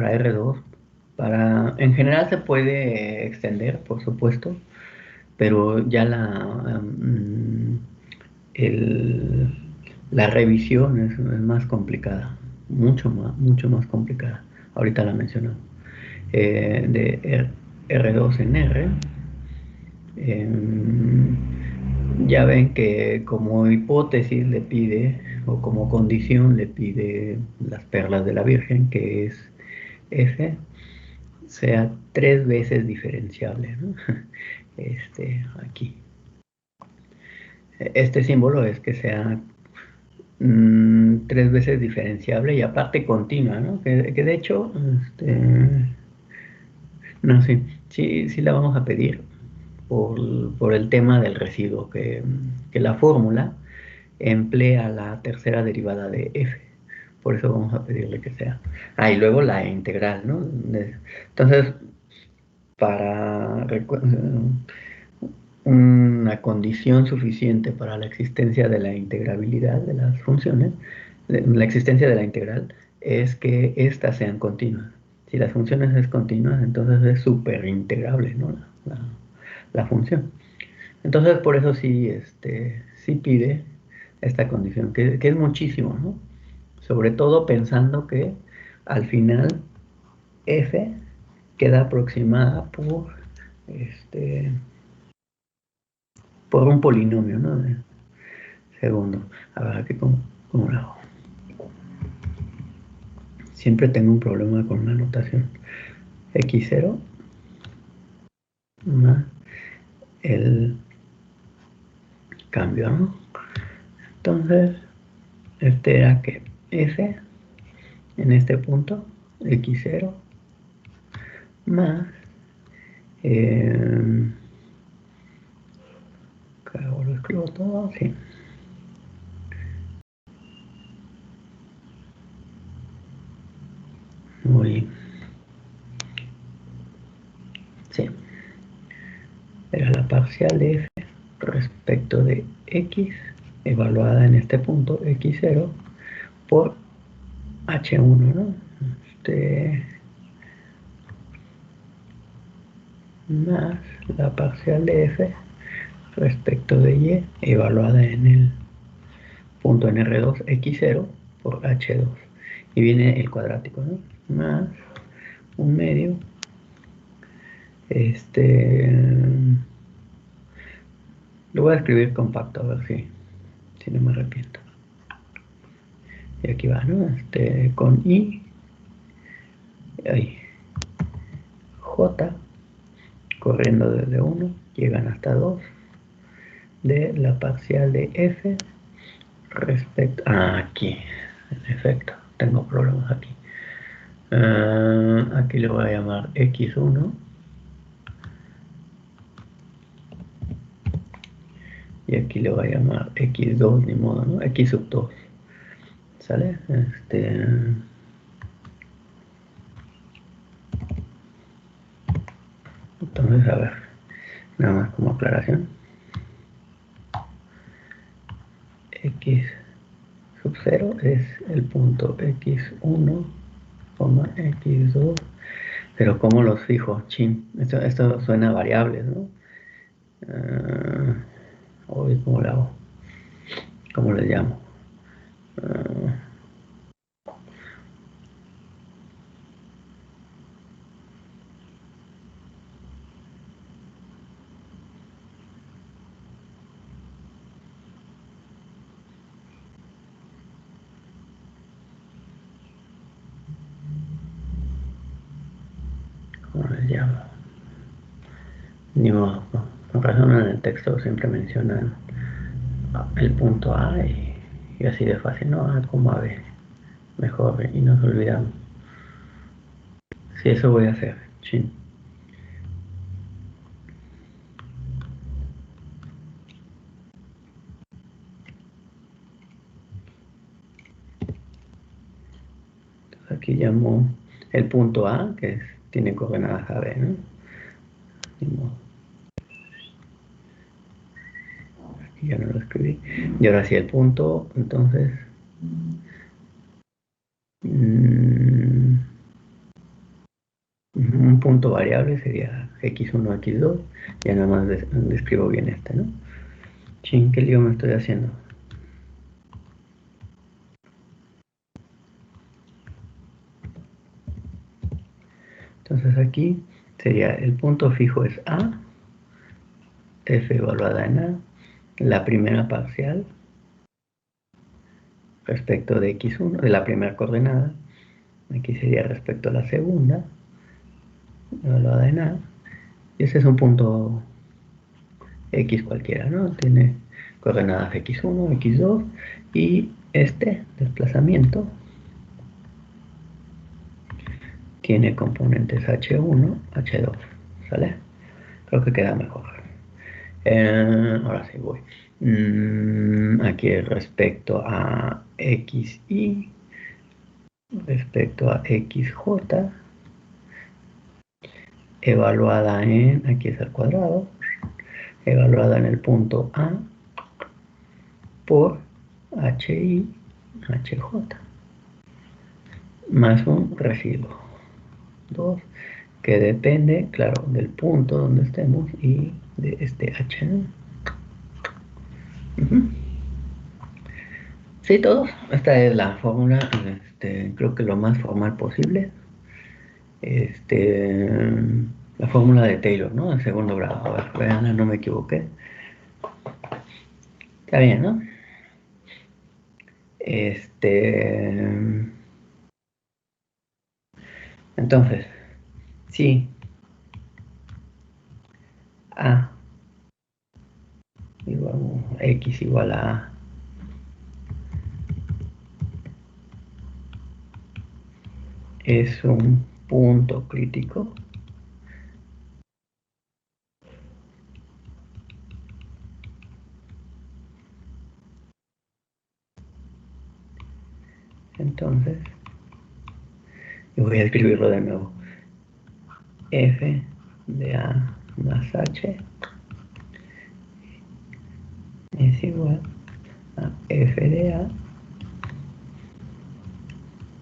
para R2. En general se puede extender, por supuesto, pero ya el- la revisión es más complicada, mucho más complicada. Ahorita la mencionamos. R2 en R. em, ya ven que como hipótesis le pide, o como condición le pide las perlas de la Virgen, que es F, sea 3 veces diferenciable, ¿no? Aquí. Este símbolo es que sea 3 veces diferenciable y aparte continua, ¿no? Que de hecho, no, sí la vamos a pedir por el tema del residuo, que la fórmula emplea la tercera derivada de f. Por eso vamos a pedirle que sea. Y luego la integral, ¿no? Entonces, para una condición suficiente para la existencia de la integrabilidad de las funciones, la existencia de la integral, es que éstas sean continuas. Si las funciones es continuas, entonces es súper integrable, ¿no? La función. Entonces, por eso sí pide esta condición, que es muchísimo, ¿no? Sobre todo pensando que al final f queda aproximada este, por un polinomio, ¿no? De segundo. A ver, aquí cómo lo hago. Siempre tengo un problema con la notación. X0 más el cambio, ¿no? Entonces, era que f en este punto, x0 más ahora lo escribo todo, sí. Muy, sí. Era la parcial de f respecto de x evaluada en este punto x0 por h1, ¿no? Más la parcial de f respecto de y evaluada en el punto en R2 x0 por h2. Y viene el cuadrático, ¿no? Más un medio. Lo voy a escribir compacto a ver si no me arrepiento. Y aquí va, ¿no? Con i, ahí, j, corriendo desde 1, llegan hasta 2, de la parcial de f respecto... aquí, en efecto, tengo problemas aquí. Aquí le voy a llamar x1 y aquí le voy a llamar x2, ni modo, ¿no? X sub 2, ¿sale? Entonces, a ver, nada más como aclaración. X sub 0 es el punto x1, x2, pero ¿cómo los fijo? Chin, esto suena a variables, ¿no? Hoy, ¿cómo lo hago? ¿Cómo les llamo? ¿Cómo les llamo? Ni modo, con razón en el texto siempre mencionan el punto A y así de fácil, ¿no? A como A, B, mejor, y nos olvidamos. Sí, eso voy a hacer, chin. Aquí llamo el punto A, tiene coordenadas A, B, ¿no? Ni modo. Aquí ya no lo escribí. Y ahora sí el punto, entonces... Un punto variable sería x1, x2. Ya nada más describo bien este, ¿no? Chin, qué lío me estoy haciendo. Entonces aquí sería el punto fijo es A, f evaluada en A, la primera parcial respecto de x1, de la primera coordenada. Aquí sería respecto a la segunda, evaluada en A. Y ese es un punto X cualquiera, ¿no? Tiene coordenadas X1, X2 y este desplazamiento tiene componentes H1, H2, ¿sale? Creo que queda mejor. Ahora sí voy. Aquí respecto a XY, respecto a XJ, evaluada en, aquí es al cuadrado, evaluada en el punto A por HI, HJ, más un residuo 2, que depende, claro, del punto donde estemos y de este H. Sí, todos. Esta es la fórmula, creo que lo más formal posible. La fórmula de Taylor, ¿no? En segundo grado. A ver, vean, no me equivoqué. Está bien, ¿no? Entonces, sí, A igual X igual a A es un punto crítico. Entonces, voy a escribirlo de nuevo. F de A más H es igual a F de A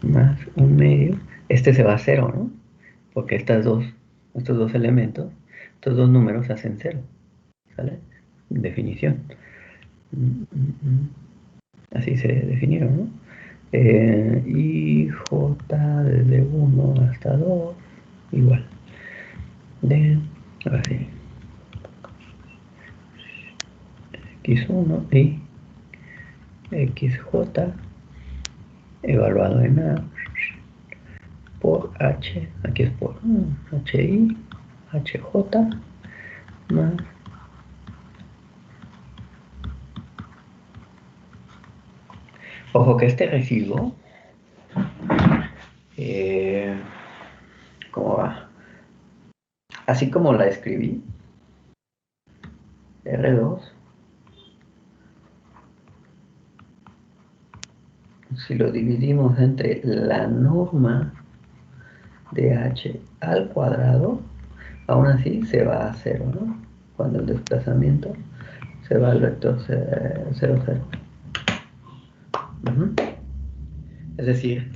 más un medio. Este se va a cero, ¿no? Porque estos dos elementos, estos dos números hacen cero, ¿sale? Definición. Así se definieron, ¿no? Y J desde 1 hasta 2 igual. De, ahora sí, X1 y XJ evaluado en A por H, aquí es por HI, HJ más. Ojo que este residuo, eh, ¿cómo va? Así como la escribí, R2, si lo dividimos entre la norma de H al cuadrado, aún así se va a cero, ¿no? Cuando el desplazamiento se va al vector 0, 0. Es decir,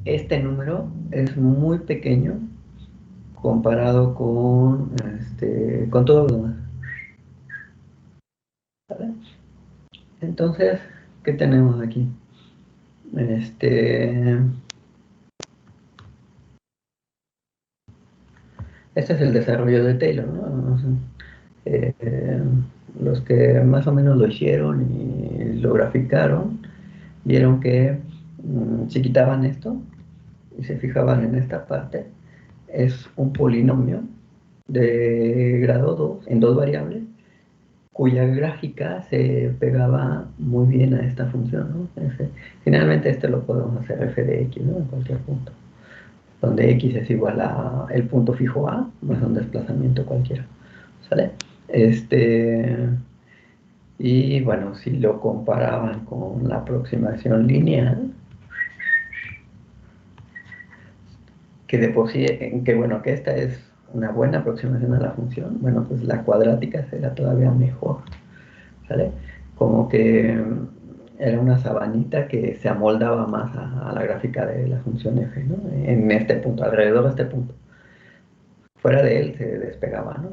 este número es muy pequeño comparado con todo lo demás. ¿Vale? Entonces, ¿qué tenemos aquí? Este es el desarrollo de Taylor, ¿no? Eh, los que más o menos lo hicieron y lo graficaron, vieron que si quitaban esto y se fijaban en esta parte, es un polinomio de grado 2 en dos variables, cuya gráfica se pegaba muy bien a esta función, ¿no? Finalmente este lo podemos hacer f de x, ¿no? En cualquier punto, donde x es igual a el punto fijo a más un desplazamiento cualquiera, ¿sale? Y bueno, si lo comparaban con la aproximación lineal, que de por sí, que bueno, que esta es una buena aproximación a la función, bueno, pues la cuadrática será todavía mejor, ¿sale? Como que era una sabanita que se amoldaba más a la gráfica de la función f, ¿no? En este punto, alrededor de este punto. fuera de él se despegaba, ¿no?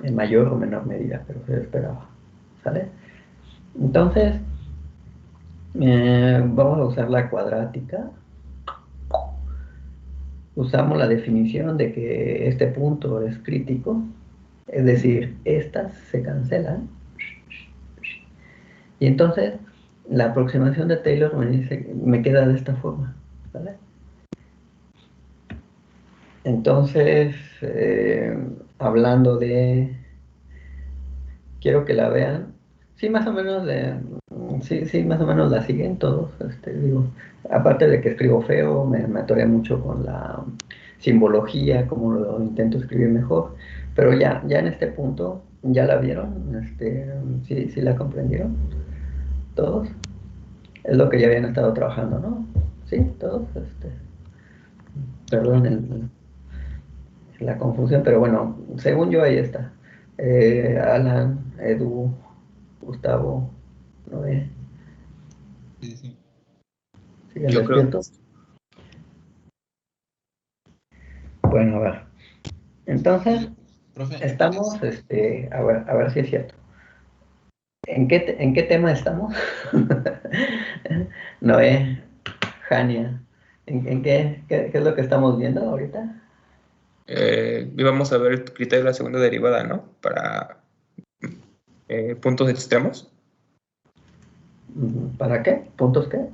En mayor o menor medida, pero se despegaba, ¿sale? Entonces, vamos a usar la cuadrática. Usamos la definición de que este punto es crítico, es decir, estas se cancelan. Y entonces, la aproximación de Taylor me dice, me queda de esta forma, ¿vale? Entonces, hablando de, quiero que la vean, sí, más o menos, sí, más o menos la siguen todos, digo, aparte de que escribo feo, me atoré mucho con la simbología, como lo intento escribir mejor, pero ya en este punto, ¿ya la vieron? Sí la comprendieron todos. Es lo que ya habían estado trabajando, ¿no? Sí, todos, perdón la confusión, pero bueno, según yo ahí está. Alan, Edu, Gustavo, Noé, Sí, sí. ¿siguen Yo creo. despiertos? Bueno, a ver. Entonces, Oye, profe, estamos, a ver si es cierto. ¿En qué tema estamos? Noé, Jania, ¿en qué es lo que estamos viendo ahorita? íbamos a ver el criterio de la segunda derivada, ¿no? Para puntos extremos. ¿Para qué? ¿Puntos qué?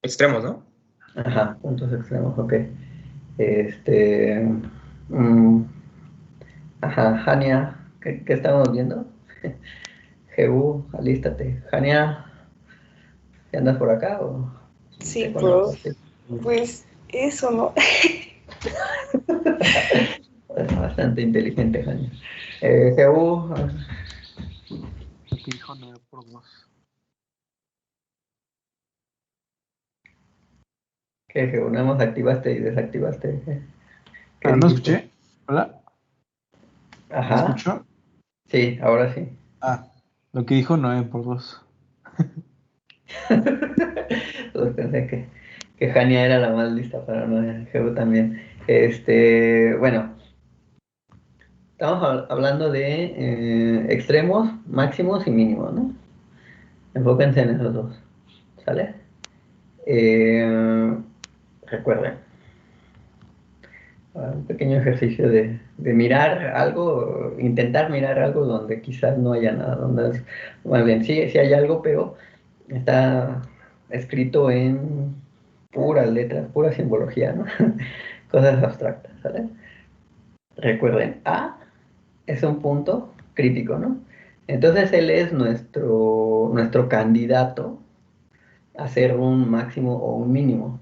Extremos, ¿no? Ajá, puntos extremos, ok. Este, mm, ajá, Jania, ¿qué estamos viendo? Jehu, alístate. Jania, ¿qué andas por acá o Sí, te conectas? prof. Pues eso, ¿no? Es bastante inteligente, Jania. Jehu, Lo que dijo 9 por 2. ¿qué Jehu? Nada más activaste y desactivaste. ¿Qué ¿No dijiste? escuché? ¿Hola? ¿Me Ajá, escuchó? sí, ahora sí. Lo que dijo 9 por 2. Pues pensé que Jania era la más lista para no Jehu también. Bueno, estamos hablando de extremos, máximos y mínimos, ¿no? Enfóquense en esos dos, ¿sale? Recuerden, un pequeño ejercicio de mirar algo, intentar mirar algo donde quizás no haya nada, más bien, sí hay algo, pero está escrito en puras letras, pura simbología, ¿no? Cosas abstractas, ¿sale? Recuerden, A es un punto crítico, ¿no? Entonces él es nuestro candidato a ser un máximo o un mínimo,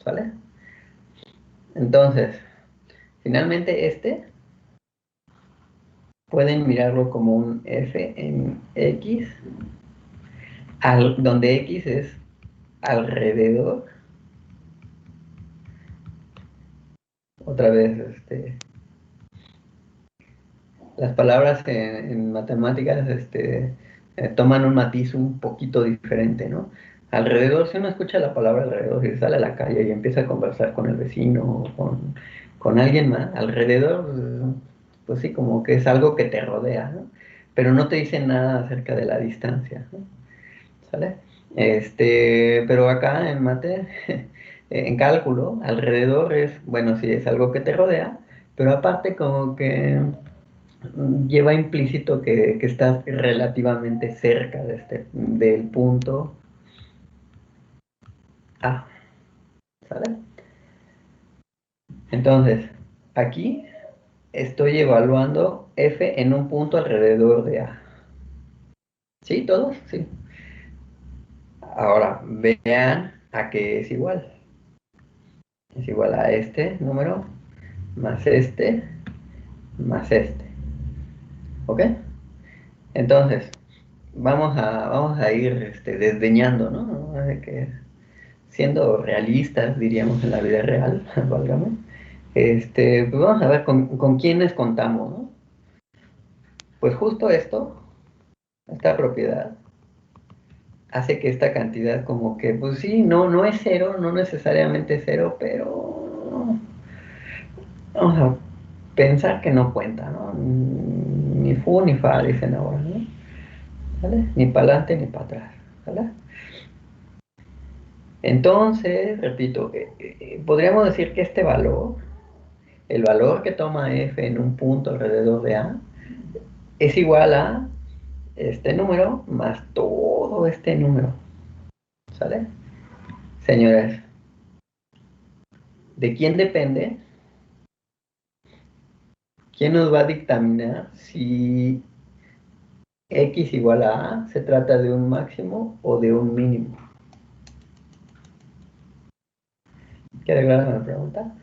¿sale? Entonces, finalmente pueden mirarlo como un f en x, donde x es alrededor. Otra vez, las palabras en matemáticas toman un matiz un poquito diferente, ¿no? Alrededor, si uno escucha la palabra alrededor y sale a la calle y empieza a conversar con el vecino o con alguien más, alrededor, pues sí, como que es algo que te rodea, ¿no? Pero no te dice nada acerca de la distancia, ¿no? ¿Sale? Pero acá en mate, en cálculo, alrededor es, bueno, sí, es algo que te rodea, pero aparte como que lleva implícito que estás relativamente cerca del punto A, ¿sale? Entonces, aquí estoy evaluando F en un punto alrededor de A. ¿Sí? ¿Todos? Sí. Ahora, vean a qué es igual. Es igual a este número más más este. ¿Ok? Entonces, vamos a ir desdeñando, ¿no? De que siendo realistas, diríamos en la vida real, válgame, pues vamos a ver con quiénes contamos, ¿no? Pues justo esta propiedad, hace que esta cantidad como que, pues sí, no es cero, no necesariamente cero, pero vamos a pensar que no cuenta, ¿no? Ni fu ni fa, dicen ahora, ¿no? ¿Vale? Ni para adelante ni para atrás, ¿vale? Entonces, repito, podríamos decir que este valor, el valor que toma f en un punto alrededor de A, es igual a este número más todo este número, ¿sale? Señores, ¿de quién depende? ¿Quién nos va a dictaminar si x igual a A se trata de un máximo o de un mínimo? ¿Queda clara la pregunta?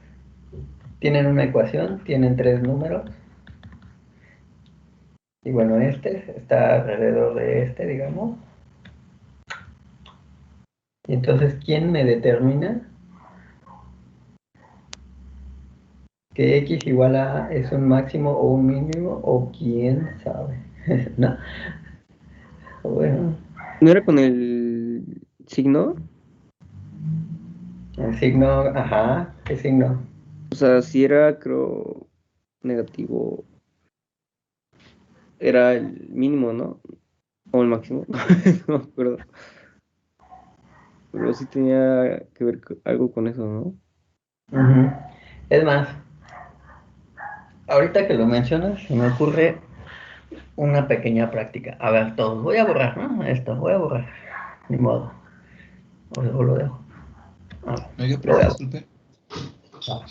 Tienen una ecuación, tienen tres números, y bueno, este está alrededor de este, digamos. Y entonces, ¿quién me determina que x igual a A es un máximo o un mínimo? ¿O quién sabe? ¿No? Bueno, ¿No era con el signo? el signo, ajá, ¿qué signo? O sea, si era, creo, negativo, era el mínimo, ¿no? O el máximo, no me acuerdo. Pero sí tenía que ver algo con eso, ¿no? Ujú. Es más, ahorita que lo mencionas, se me ocurre una pequeña práctica. A ver, todos, voy a borrar, ¿no? Esto, voy a borrar. Ni modo. O lo dejo. A ver, Oiga, lo voy profe, a disculpe. borrar.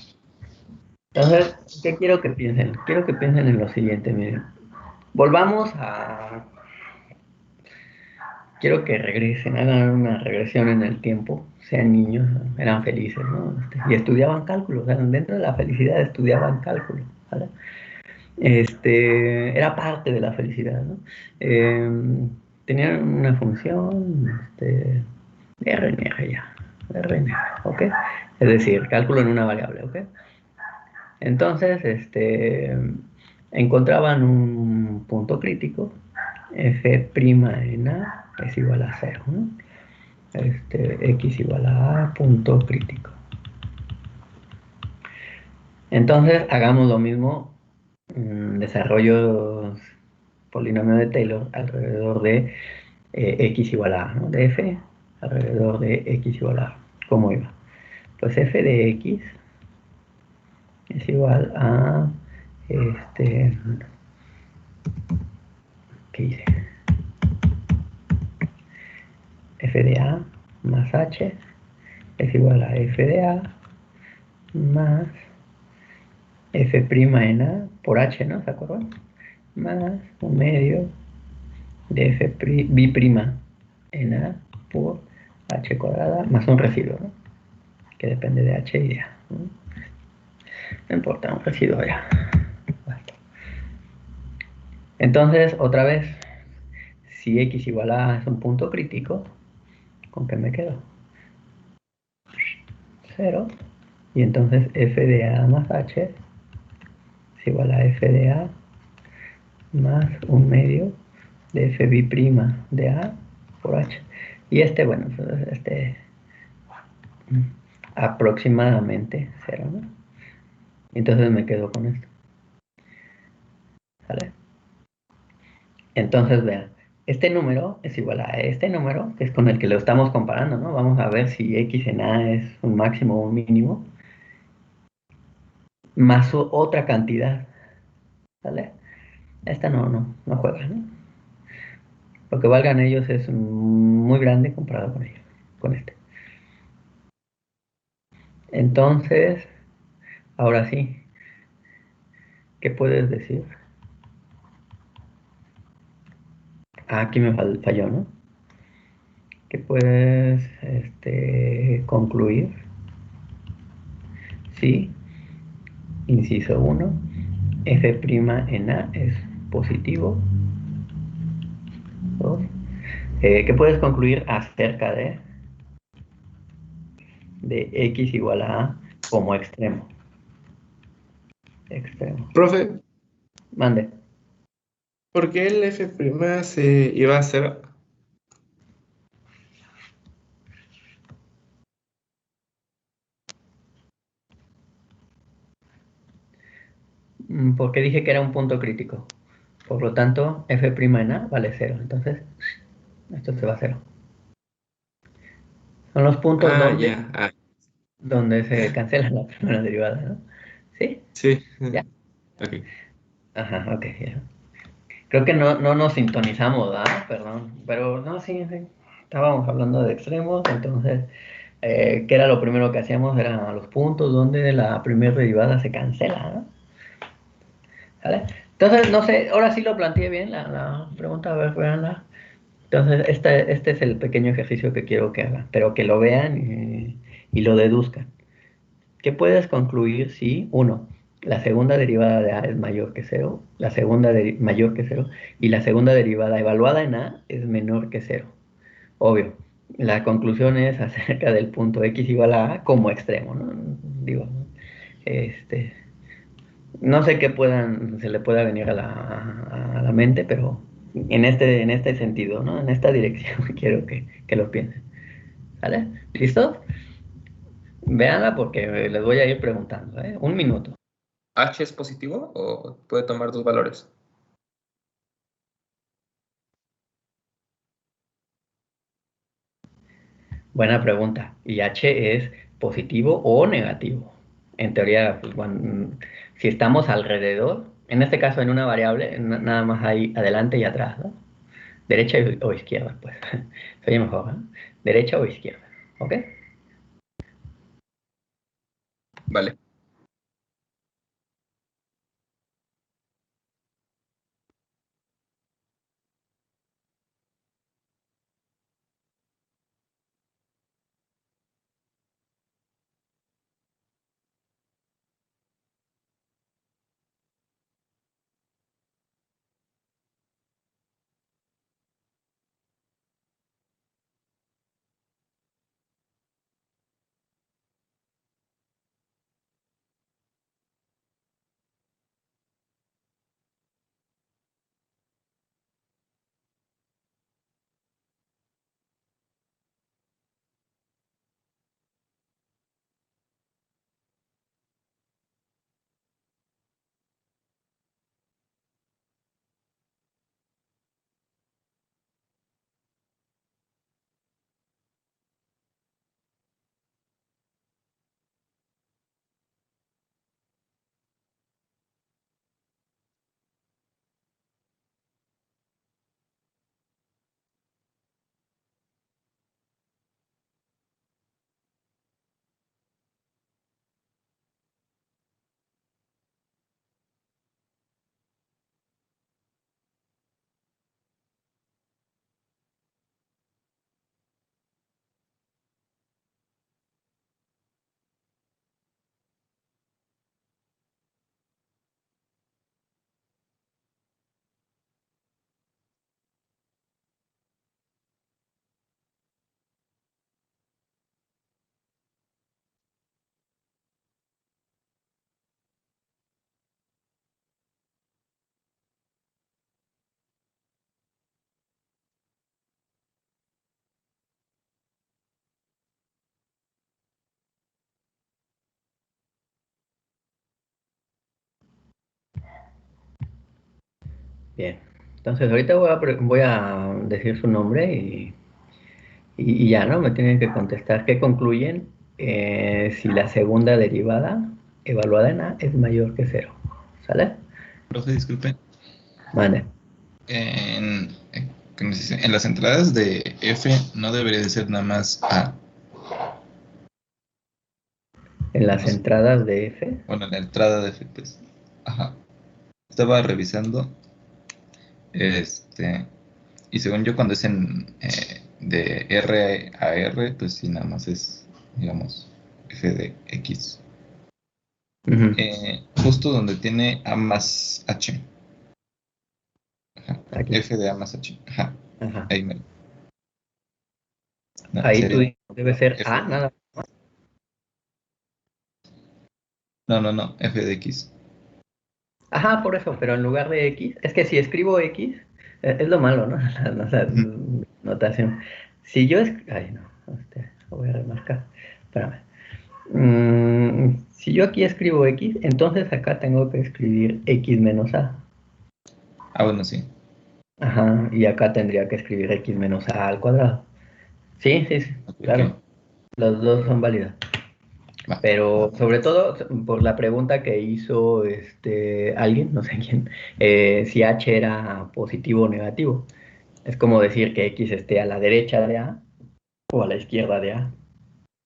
Entonces, ¿qué quiero que piensen? Quiero que piensen en lo siguiente, miren. Volvamos a... Quiero que regresen, hagan una regresión en el tiempo, sean niños, eran felices, ¿no? Y estudiaban cálculo, o sea, dentro de la felicidad estudiaban cálculo, ¿vale? Era parte de la felicidad, ¿no? Tenían una función, RNR ya, RNR, ¿ok? Es decir, cálculo en una variable, ¿ok? Entonces, encontraban un punto crítico, f' en A es igual a 0, ¿no? X igual a A, punto crítico. Entonces, hagamos lo mismo, desarrollos polinomio de Taylor alrededor de x igual a A, ¿no? De f alrededor de x igual a A. ¿Cómo iba? Pues f de x es igual a, ¿qué hice? F de A más h es igual a f de A más f' en A por h, ¿no? ¿Se acuerdan? Más un medio de f b' en A por h cuadrada más un residuo, ¿no? Que depende de h y de A, ¿no? No importa, un residuo ya. Basta. Entonces, otra vez, si x igual a A es un punto crítico, ¿con qué me quedo? 0. Y entonces f de A más h es igual a f de A más un medio de f b' de A por h. Y bueno, aproximadamente 0, ¿no? Entonces me quedo con esto. ¿Sale? Entonces, vean, este número es igual a este número, que es con el que lo estamos comparando, ¿no? Vamos a ver si x en A es un máximo o un mínimo, más otra cantidad, ¿sale? Esta no juega, ¿no? Lo que valgan ellos es muy grande comparado con ellos, con este. Entonces, ahora sí, ¿qué puedes decir? Ah, aquí me falló, ¿no? ¿Qué puedes concluir? Sí, inciso 1, f' en A es positivo. 2. ¿Qué puedes concluir acerca de x igual a A como extremo? Extremo. Profe, Mande. ¿por qué el F' se iba a hacer? porque dije que era un punto crítico. Por lo tanto, f' en A vale 0. Entonces, esto se va a 0. Son los puntos Ah, donde, ya. donde se Ya. cancela la primera derivada, ¿no? ¿Sí? Sí. ¿Ya? Ok. Ajá, ok, ya. Creo que no nos sintonizamos, ¿ah? Perdón. Pero no, sí, sí. Estábamos hablando de extremos, entonces, ¿qué era lo primero que hacíamos? Eran los puntos donde la primera derivada se cancela, ¿no? ¿Vale? Entonces, no sé, ahora sí lo planteé bien la pregunta, a ver, veanla. Entonces, este es el pequeño ejercicio que quiero que hagan, pero que lo vean y lo deduzcan. ¿Qué puedes concluir si, uno, la segunda derivada de A es mayor que cero, la segunda mayor que cero, y la segunda derivada evaluada en A es menor que cero? Obvio, la conclusión es acerca del punto X igual a A como extremo, ¿no? Digo, ¿no? Este, no sé qué se le pueda venir a la mente, pero en este sentido, ¿no? En esta dirección quiero que lo piensen. ¿Vale? ¿Listo? Véanla porque les voy a ir preguntando, ¿eh? Un minuto. ¿H es positivo o puede tomar dos valores? Buena pregunta. ¿Y H es positivo o negativo? En teoría, pues, si estamos alrededor, en este caso en una variable, nada más hay adelante y atrás, ¿no? Derecha o izquierda, pues. Soy mejor, ¿no? Derecha o izquierda, ¿ok? Vale. Bien. Entonces, ahorita voy a decir su nombre y ya, ¿no? Me tienen que contestar qué concluyen si la segunda derivada evaluada en A es mayor que cero. ¿Sale? Profe, disculpe. Mande. ¿Cómo se dice? En las entradas de F no debería de ser nada más A. En las No sé. entradas de F. Bueno, en la entrada de F, pues. Ajá. Estaba revisando. Y según yo, cuando es de R a R, pues sí, nada más es, digamos, F de X. Ujú. Justo donde tiene A más H. Ajá. Aquí. F de A más H. Ajá. Ajá. Ahí me. No, Ahí tú sería dices, debe ser F A, de. nada. No, F de X. Ajá, por eso, pero en lugar de X, es que si escribo X, es lo malo, ¿no? La Ujú. notación. Si yo Ay, no, lo voy a remarcar. Espérame. Si yo aquí escribo x, entonces acá tengo que escribir x menos a. Ah, bueno, sí. Ajá, y acá tendría que escribir x menos a al cuadrado. Sí, sí, sí, Ok, ok. claro. Los dos son válidos. Va. Pero sobre todo por la pregunta que hizo alguien, no sé quién, si h era positivo o negativo. Es como decir que x esté a la derecha de a o a la izquierda de a.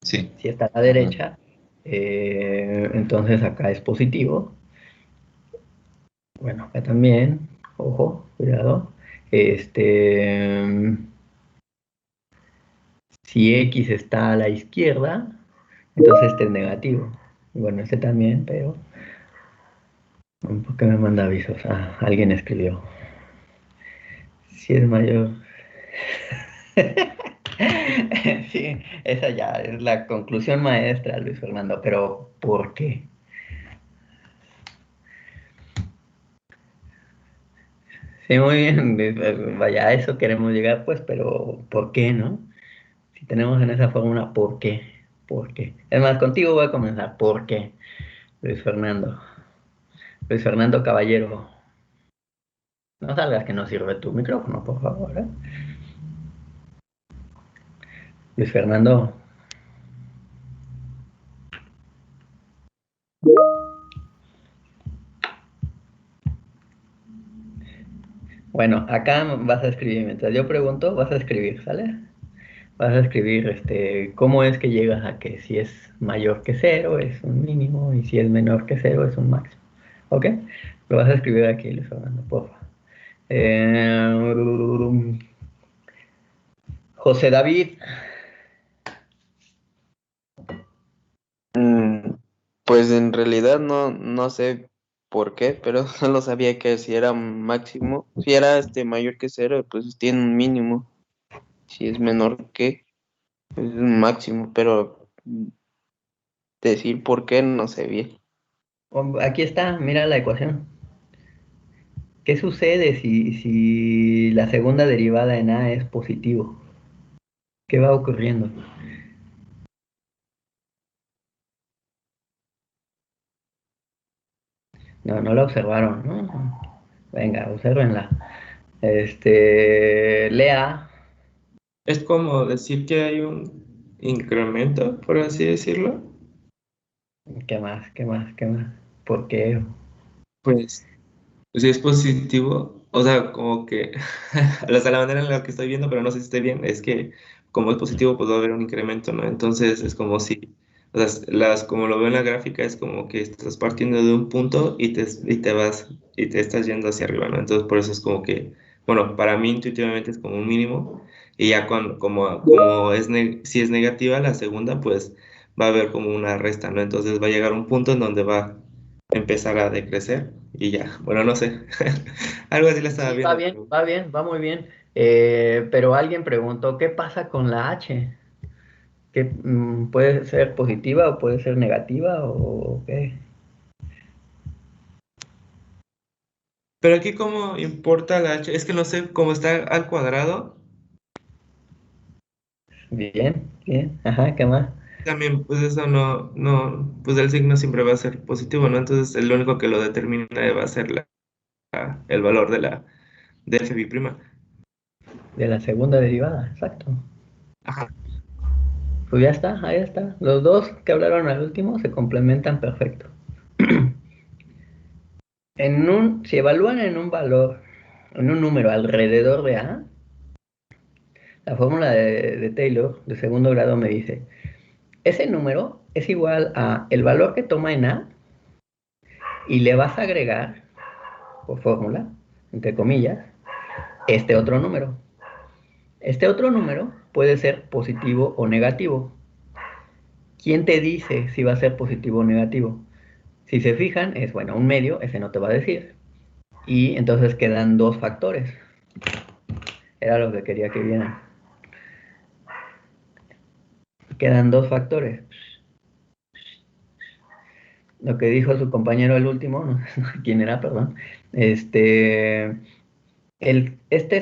Sí. Si está a la derecha, entonces acá es positivo. Bueno, acá también, ojo, cuidado. Este, si x está a la izquierda, entonces este es negativo. Y bueno, este también, pero ¿por qué me manda avisos? Ah, alguien escribió. Si es mayor. Sí, esa ya es la conclusión maestra, Luis Fernando, pero ¿por qué? Sí, muy bien, vaya, a eso queremos llegar, pues, pero ¿por qué, no? Si tenemos en esa fórmula, ¿por qué? ¿Por qué? Es más, contigo voy a comenzar. ¿Por qué? Luis Fernando. Luis Fernando Caballero. No salgas que no sirve tu micrófono, por favor, ¿eh? Luis Fernando. Bueno, acá vas a escribir, mientras yo pregunto, vas a escribir, ¿sale? Vas a escribir, cómo es que llegas a que si es mayor que cero es un mínimo y si es menor que cero es un máximo. ¿Ok? Lo vas a escribir aquí, Luis Fernando, por favor. José David. Mm, Pues en realidad no sé por qué, pero solo sabía que si era máximo, si era mayor que cero, pues tiene un mínimo. Si es menor que, pues es un máximo, pero decir por qué no sé bien. Aquí está, mira la ecuación. ¿Qué sucede si la segunda derivada en A es positivo? ¿Qué va ocurriendo? No, no la observaron, ¿no? Venga, observenla. Lea, Es como decir que hay un incremento, por así decirlo. ¿qué más? ¿Qué más? ¿Qué más? ¿Por qué? Pues, si es positivo, o sea, como que, o sea, la manera en la que estoy viendo, pero no sé si estoy bien, es que como es positivo, pues va a haber un incremento, ¿no? Entonces es como si, o sea, como lo veo en la gráfica, es como que estás partiendo de un punto y te vas, y te estás yendo hacia arriba, ¿no? Entonces por eso es como que, bueno, para mí intuitivamente es como un mínimo, y ya cuando, como si es negativa la segunda, pues va a haber como una resta, ¿no? Entonces va a llegar un punto en donde va a empezar a decrecer y ya, bueno, no sé, algo así la estaba Sí, va viendo, bien, pero va bien, va muy bien. Pero alguien preguntó, ¿qué pasa con la H? ¿Que puede ser positiva o puede ser negativa o qué? pero aquí como importa la h, es que no sé cómo está al cuadrado, Bien, bien, ajá, ¿qué más? también pues eso pues el signo siempre va a ser positivo, ¿no? Entonces el único que lo determina va a ser el valor de f prima. De la segunda derivada, exacto. Ajá. Pues ya está, ahí está. Los dos que hablaron al último se complementan perfecto. Si evalúan en un valor, en un número alrededor de A, la fórmula de Taylor de segundo grado me dice, ese número es igual a el valor que toma en A y le vas a agregar, por fórmula, entre comillas, este otro número. Este otro número puede ser positivo o negativo. ¿Quién te dice si va a ser positivo o negativo? Si se fijan, es bueno, un medio, ese no te va a decir. Y entonces quedan dos factores. Era lo que quería que vieran. Quedan dos factores. Lo que dijo su compañero el último, no sé quién era, perdón. Este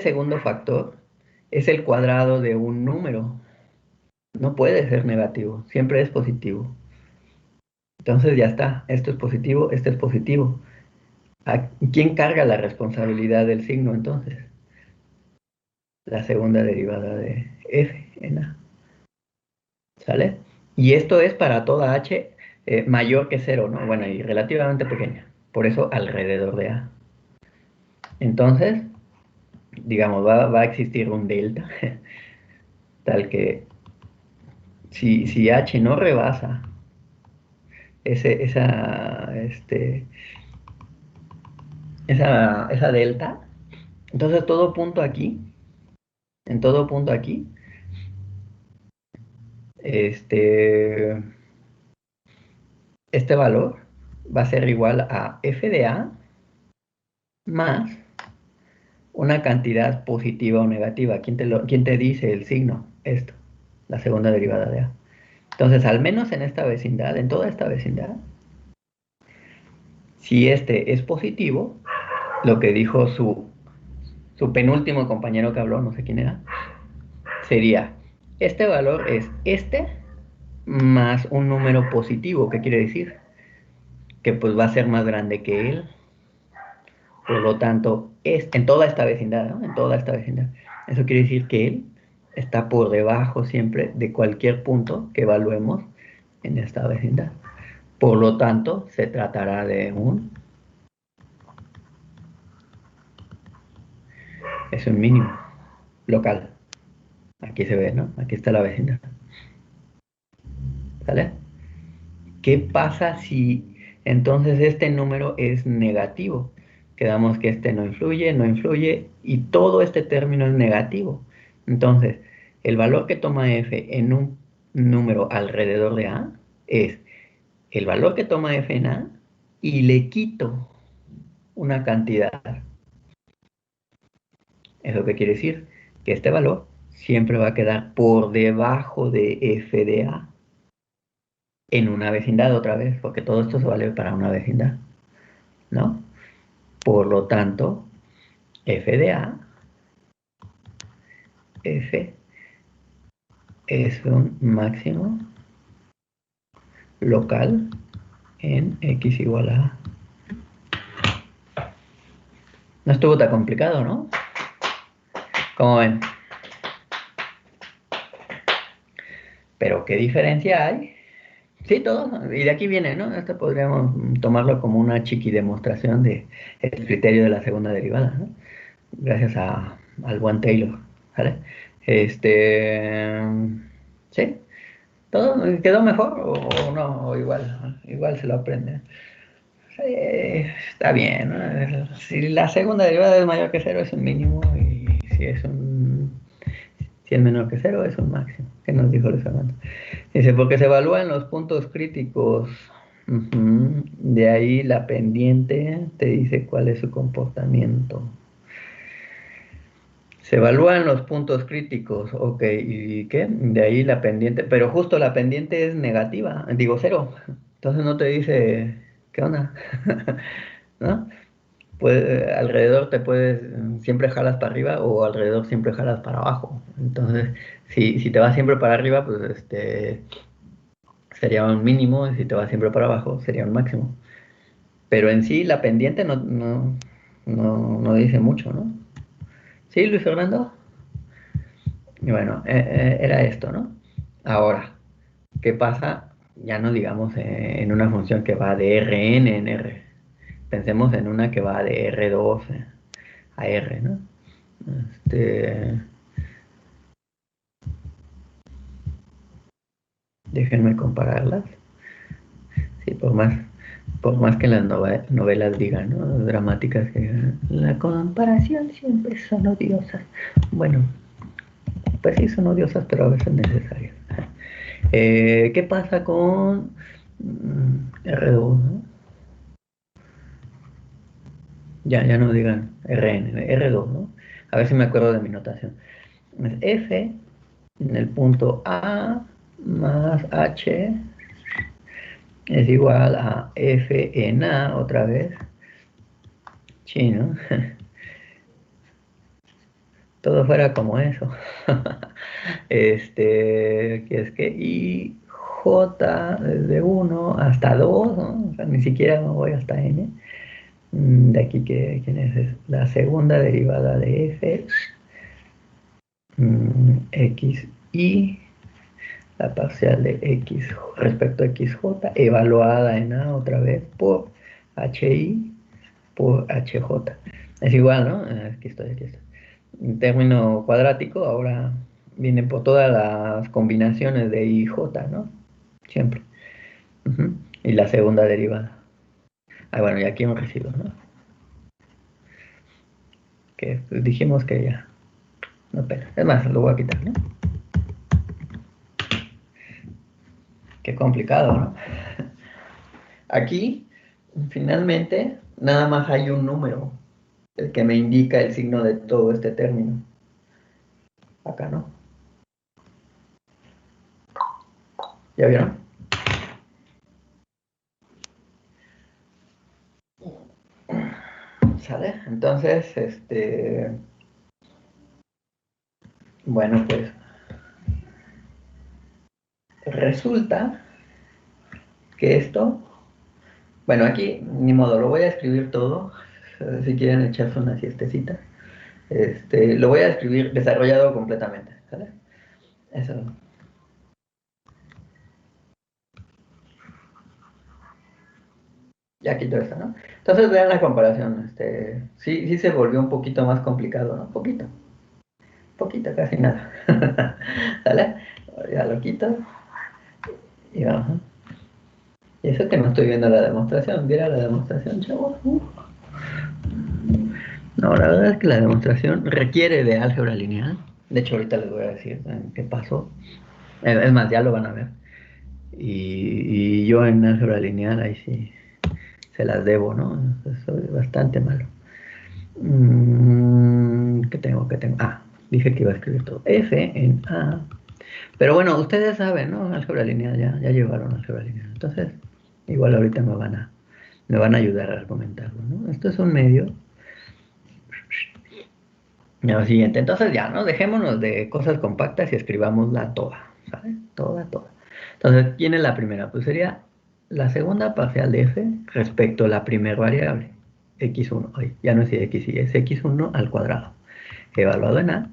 segundo factor es el cuadrado de un número. No puede ser negativo, siempre es positivo. Entonces ya está, esto es positivo, esto es positivo. ¿A quién carga la responsabilidad del signo entonces? La segunda derivada de f en a. ¿Sale? Y esto es para toda h mayor que 0, ¿no? Bueno, y relativamente pequeña. Por eso alrededor de a. Entonces, digamos, va a existir un delta, tal que si h no rebasa esa delta, entonces todo punto aquí, en todo punto aquí, este valor va a ser igual a f de a más una cantidad positiva o negativa. ¿Quién te dice el signo? Esto, la segunda derivada de a. Entonces, al menos en esta vecindad, en toda esta vecindad, si este es positivo, lo que dijo su penúltimo compañero que habló, no sé quién era, sería, este valor es este más un número positivo. ¿Qué quiere decir? Que pues va a ser más grande que él. Por lo tanto, es en toda esta vecindad, ¿no? En toda esta vecindad. Eso quiere decir que él está por debajo siempre de cualquier punto que evaluemos en esta vecindad. Por lo tanto, se tratará de es un mínimo local. Aquí se ve, ¿no? Aquí está la vecindad. ¿Sale? ¿Qué pasa si entonces este número es negativo? Quedamos que este no influye y todo este término es negativo. Entonces, el valor que toma f en un número alrededor de a es el valor que toma f en a y le quito una cantidad. ¿Eso qué quiere decir? Que este valor siempre va a quedar por debajo de f de a en una vecindad otra vez, porque todo esto se vale para una vecindad, ¿no? Por lo tanto, f de a, f es un máximo local en x igual a. No estuvo tan complicado, ¿no? Como ven. Pero ¿qué diferencia hay? Sí, todo. Y de aquí viene, ¿no? Esto podríamos tomarlo como una chiqui demostración del criterio de la segunda derivada, ¿no? Gracias al buen Taylor, ¿vale? Sí, todo quedó mejor o no, o igual se lo aprende. Sí, está bien, ¿no? Si la segunda derivada es mayor que cero es un mínimo y si es menor que cero es un máximo. ¿Qué nos dijo Luis Fernando? Dice, porque se evalúan los puntos críticos. De ahí la pendiente te dice cuál es su comportamiento. Se evalúan los puntos críticos, ok, ¿y qué? De ahí la pendiente, pero justo la pendiente es negativa, digo cero. Entonces no te dice, ¿qué onda? ¿No? Alrededor siempre jalas para arriba o alrededor siempre jalas para abajo. Entonces, si te vas siempre para arriba, pues sería un mínimo, y si te vas siempre para abajo, sería un máximo. Pero en sí la pendiente no dice mucho, ¿no? ¿Sí, Luis Fernando? Y bueno, era esto, ¿no? Ahora, ¿qué pasa? Ya no digamos en una función que va de Rn en R. Pensemos en una que va de R2 a R, ¿no? Déjenme compararlas. Sí, por más que las novelas digan, ¿no? Dramáticas, que la comparación siempre son odiosas. Bueno, pues sí son odiosas, pero a veces necesarias. ¿Qué pasa con R2, ¿no? Ya no digan Rn, R2, ¿no? A ver si me acuerdo de mi notación. Es F en el punto A más H es igual a F en A otra vez. Chino. Todo fuera como eso. Que es que y J desde 1 hasta 2, ¿no? O sea, ni siquiera me voy hasta n. De aquí, ¿quién es? Es la segunda derivada de f, xy, la parcial de x respecto a xj, evaluada en a otra vez por hi por hj. Es igual, ¿no? Aquí estoy. En término cuadrático, ahora viene por todas las combinaciones de i y j, ¿no? Siempre. Y la segunda derivada. Bueno, y aquí un residuo, ¿no? Que pues, dijimos que ya no pela. Es más, lo voy a quitar, ¿no? Qué complicado, ¿no? Aquí, finalmente, nada más hay un número, el que me indica el signo de todo este término. Acá, ¿no? ¿Ya vieron? ¿Sale? Entonces, bueno, pues resulta que esto, bueno, aquí ni modo, lo voy a escribir todo, si quieren echarse una siestecita, lo voy a escribir desarrollado completamente, ¿sale? Eso. Ya quito esto, ¿no? Entonces vean la comparación, sí se volvió un poquito más complicado, ¿no? Poquito, casi nada. ¿Sale? Ya lo quito. Y vamos. Y eso que no estoy viendo la demostración. ¿Viera la demostración, chavos? No, la verdad es que la demostración requiere de álgebra lineal. De hecho, ahorita les voy a decir qué pasó. Es más, ya lo van a ver. Y yo en álgebra lineal, ahí sí se las debo, ¿no? Soy bastante malo. ¿Qué tengo? Dije que iba a escribir todo. F en A. Pero bueno, ustedes saben, ¿no? Álgebra lineal, ya llevaron álgebra lineal. Entonces, igual ahorita me van a ayudar a argumentarlo, ¿no? Esto es un medio. Lo siguiente, entonces ya, ¿no? Dejémonos de cosas compactas y escribámosla toda, ¿sabes? Toda. Entonces, ¿quién es la primera? Pues sería la segunda parcial de f respecto a la primera variable, x1. Oye, ya no es x, es x1 al cuadrado, evaluado en a,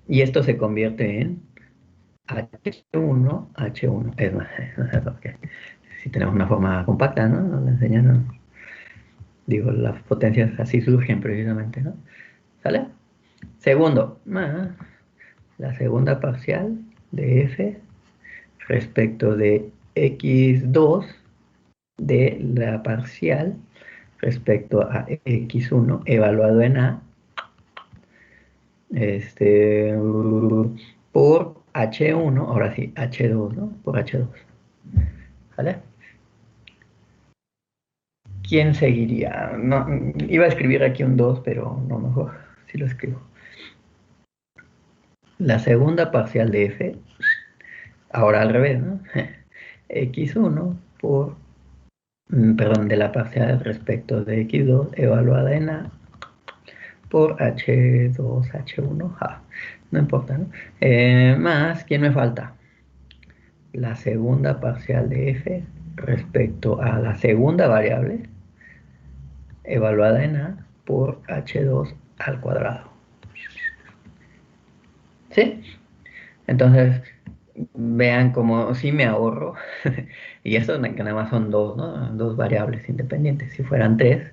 y esto se convierte en h1. Es más, no sé por qué. Si tenemos una forma compacta, ¿no? Nos la enseñaron. Digo, las potencias así surgen precisamente, ¿no? ¿Sale? Segundo, la segunda parcial de f respecto de x2 de la parcial respecto a x1 evaluado en a, por h1, ahora sí, h2, ¿no? Por h2. ¿Vale? ¿Quién seguiría? No, iba a escribir aquí un 2, pero no, mejor si lo escribo. La segunda parcial de f, ahora al revés, ¿no? x1 por, perdón, de la parcial respecto de x2 evaluada en a por h2, h1, no importa, ¿no? Más, ¿quién me falta? La segunda parcial de f respecto a la segunda variable evaluada en a por h2 al cuadrado. ¿Sí? Entonces, vean como si me ahorro, y eso nada más son dos, ¿no? Dos variables independientes. Si fueran tres,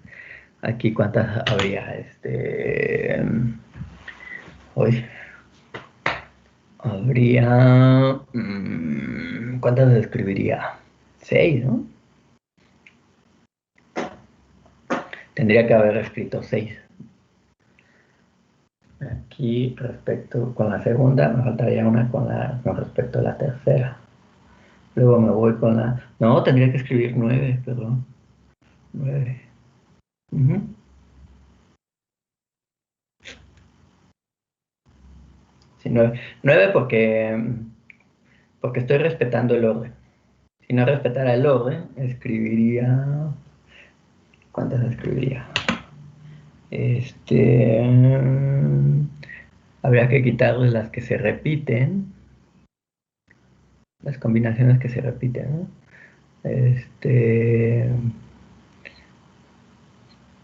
aquí cuántas habría, hoy habría, ¿cuántas escribiría? 6, ¿no? Tendría que haber escrito 6. Aquí respecto con la segunda, me faltaría una con respecto a la tercera. Luego me voy con la... No, tendría que escribir 9, perdón. 9. Sí, 9. 9 porque estoy respetando el orden. Si no respetara el orden, escribiría... ¿Cuántas escribiría? Habría que quitarle las que se repiten las combinaciones que se repiten, ¿no?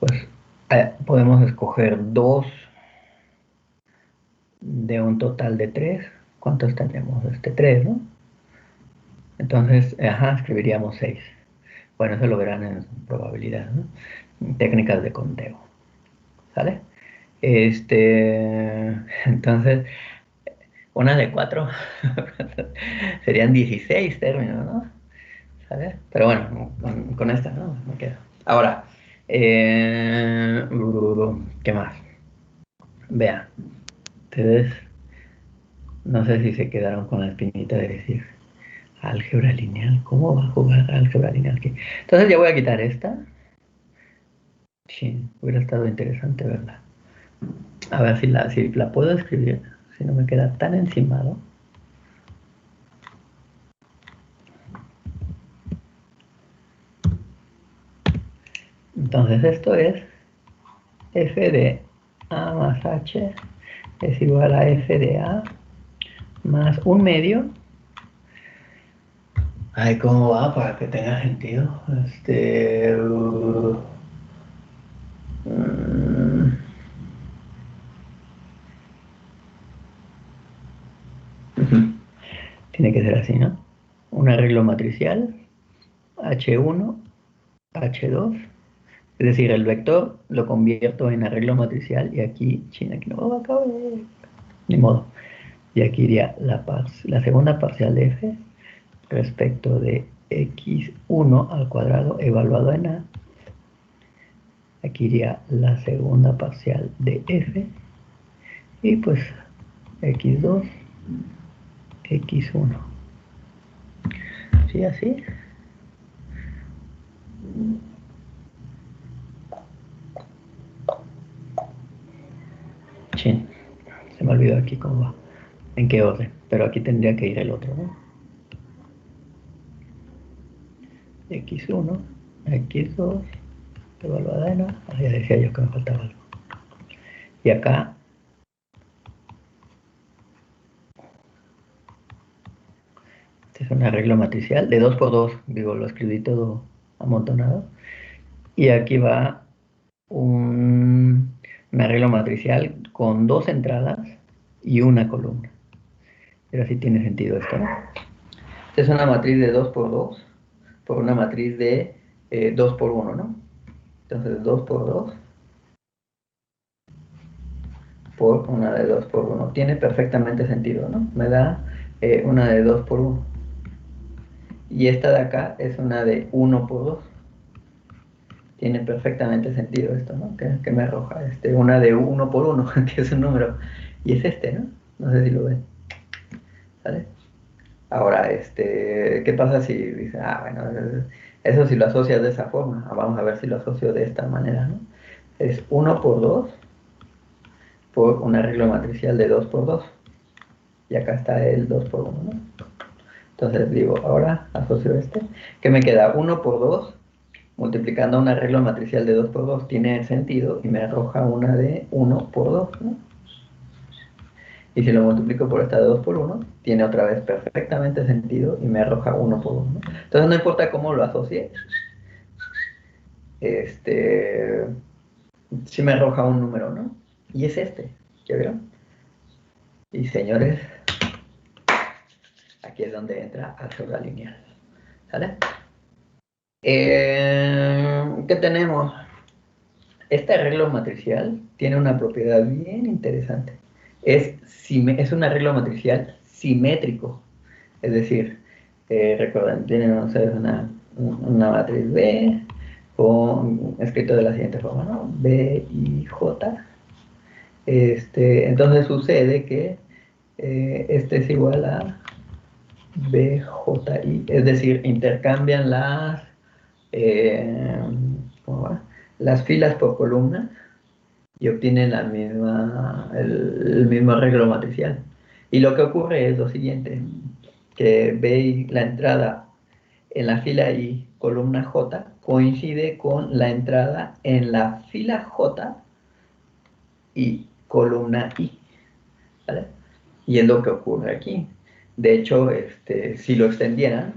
Pues podemos escoger 2 de un total de 3. ¿Cuántos tenemos? 3, ¿no? Entonces, escribiríamos 6. Bueno, eso lo verán en probabilidad, ¿no? Técnicas de conteo. ¿Sale? Entonces, una de 4 serían 16 términos, ¿no? ¿Sale? Pero bueno, con esta, ¿no? Me quedo. Ahora, ¿qué más? Vean, ustedes no sé si se quedaron con la espinita de decir álgebra lineal. ¿Cómo va a jugar álgebra lineal aquí? Entonces ya voy a quitar esta. Sí, hubiera estado interesante verla. A ver si la puedo escribir, si no me queda tan encimado. Entonces esto es f de a más h es igual a f de a más 1/2. Ay, ¿cómo va? Para que tenga sentido. Tiene que ser así, ¿no? Un arreglo matricial, H1, H2. Es decir, el vector lo convierto en arreglo matricial y aquí, aquí no va a caber. Ni modo. Y aquí iría la segunda parcial de f respecto de x1 al cuadrado evaluado en a. Aquí iría la segunda parcial de f y pues x2, x1. ¿Sí? Así. Chin. Se me olvidó aquí cómo va. En qué orden. Pero aquí tendría que ir el otro, ¿no? x1, x2, evaluada en a. Ya decía yo que me faltaba algo. Y acá este es un arreglo matricial de 2 por 2. Digo, lo escribí todo amontonado. Y aquí va un arreglo matricial con 2 entradas y una columna. Pero así tiene sentido esto, ¿no? Esta es una matriz de 2 por 2 por una matriz de 2 por 1, ¿no? Entonces 2 por 2 por una de 2 por 1. Tiene perfectamente sentido, ¿no? Me da una de 2 por 1. Y esta de acá es una de 1 por 2. Tiene perfectamente sentido esto, ¿no? Que me arroja una de 1 por 1, que es un número. Y es ¿no? No sé si lo ven. ¿Sale? Ahora, ¿qué pasa si dice, bueno, eso si lo asocias de esa forma? Vamos a ver si lo asocio de esta manera, ¿no? Es 1 por 2 por un arreglo matricial de 2 por 2. Y acá está el 2 por 1, ¿no? Entonces digo, ahora asocio ¿Qué me queda? 1 por 2 multiplicando un arreglo matricial de 2 por 2 tiene sentido y me arroja una de 1 por 2, ¿no? Y si lo multiplico por esta de 2 por 1, tiene otra vez perfectamente sentido y me arroja 1 por 1, ¿no? Entonces no importa cómo lo asocie, sí me arroja un número, ¿no? Y es ¿ya vieron? Y señores, aquí es donde entra álgebra lineal, ¿sale? ¿Qué tenemos? Este arreglo matricial tiene una propiedad bien interesante. Es un arreglo matricial simétrico. Es decir, recuerden, tienen ustedes una matriz B escrito de la siguiente forma, ¿no? B y J. Entonces sucede que este es igual a BJI, es decir, intercambian ¿cómo va? Las filas por columna y obtienen el mismo arreglo matricial. Y lo que ocurre es lo siguiente, que la entrada en la fila I, columna J, coincide con la entrada en la fila J y columna I, ¿vale? Y es lo que ocurre aquí. De hecho, si lo extendieran,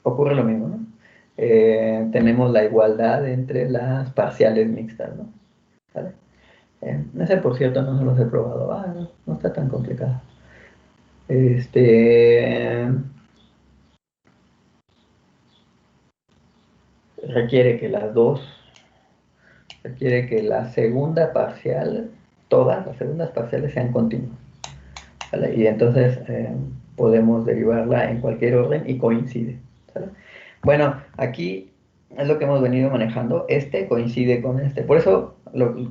ocurre lo mismo, ¿no? Tenemos la igualdad entre las parciales mixtas, ¿no? ¿Vale? Ese, por cierto, no se los he probado. No está tan complicado. Requiere que requiere que la segunda parcial, todas las segundas parciales sean continuas, ¿vale? Y entonces podemos derivarla en cualquier orden y coincide, ¿vale? Bueno, aquí es lo que hemos venido manejando. Este coincide con este. Por eso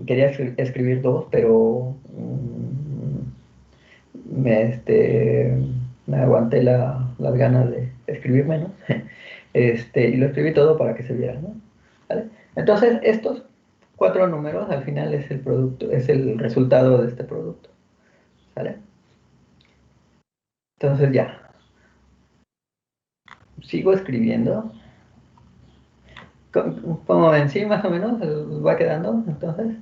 quería escribir dos, pero me aguanté las ganas de escribir menos. Y lo escribí todo para que se viera, ¿no? ¿Vale? Entonces, estos 4 números al final es el producto, es el resultado de este producto. ¿Vale? Entonces ya. Sigo escribiendo. Como ven, sí, más o menos va quedando. Entonces,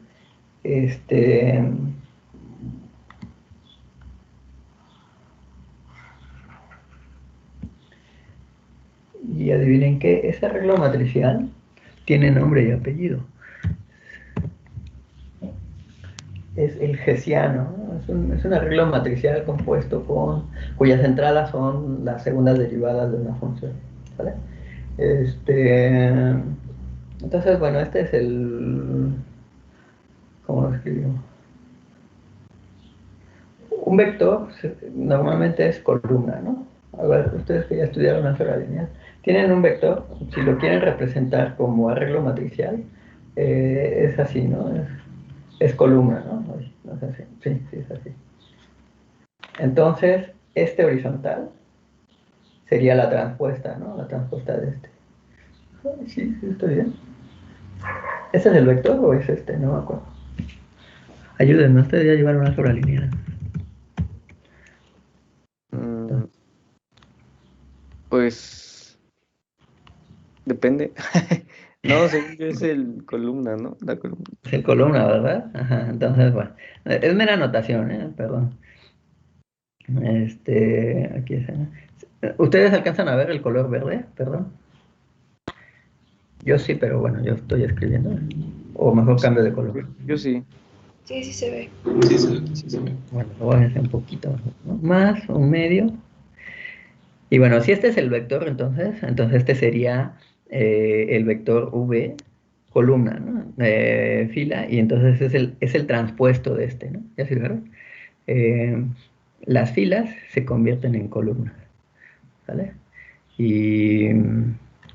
y adivinen qué, ese arreglo matricial tiene nombre y apellido. Es el hessiano, ¿no? Es un arreglo matricial compuesto cuyas entradas son las segundas derivadas de una función, ¿vale? Entonces, bueno, este es ¿cómo lo escribimos? Un vector normalmente es columna, ¿no? A ver, ustedes que ya estudiaron álgebra lineal, tienen un vector, si lo quieren representar como arreglo matricial, es así, ¿no? Es columna, ¿no? No es así. Sí, es así. Entonces, este horizontal sería la transpuesta, ¿no? La transpuesta de este. Sí, estoy bien. ¿Ese es el vector o es este? No me acuerdo. Ayúdenme, ustedes ya llevaron álgebra lineal. Pues depende. No, según yo es el columna, ¿no? La columna. Es el columna, ¿verdad? Ajá, entonces, bueno. Es mera anotación, perdón. Aquí es. ¿Ustedes alcanzan a ver el color verde? Perdón. Yo sí, pero bueno, yo estoy escribiendo. O mejor cambio de color. Yo sí. Sí, sí se ve. Sí, se ve. Bueno, lo voy a hacer un poquito ¿no? Más, un medio. Y bueno, si este es el vector, entonces este sería el vector v, columna, ¿no? Fila, y entonces es el transpuesto de este, ¿no? ¿Ya se fijaron? Las filas se convierten en columnas, ¿vale? Y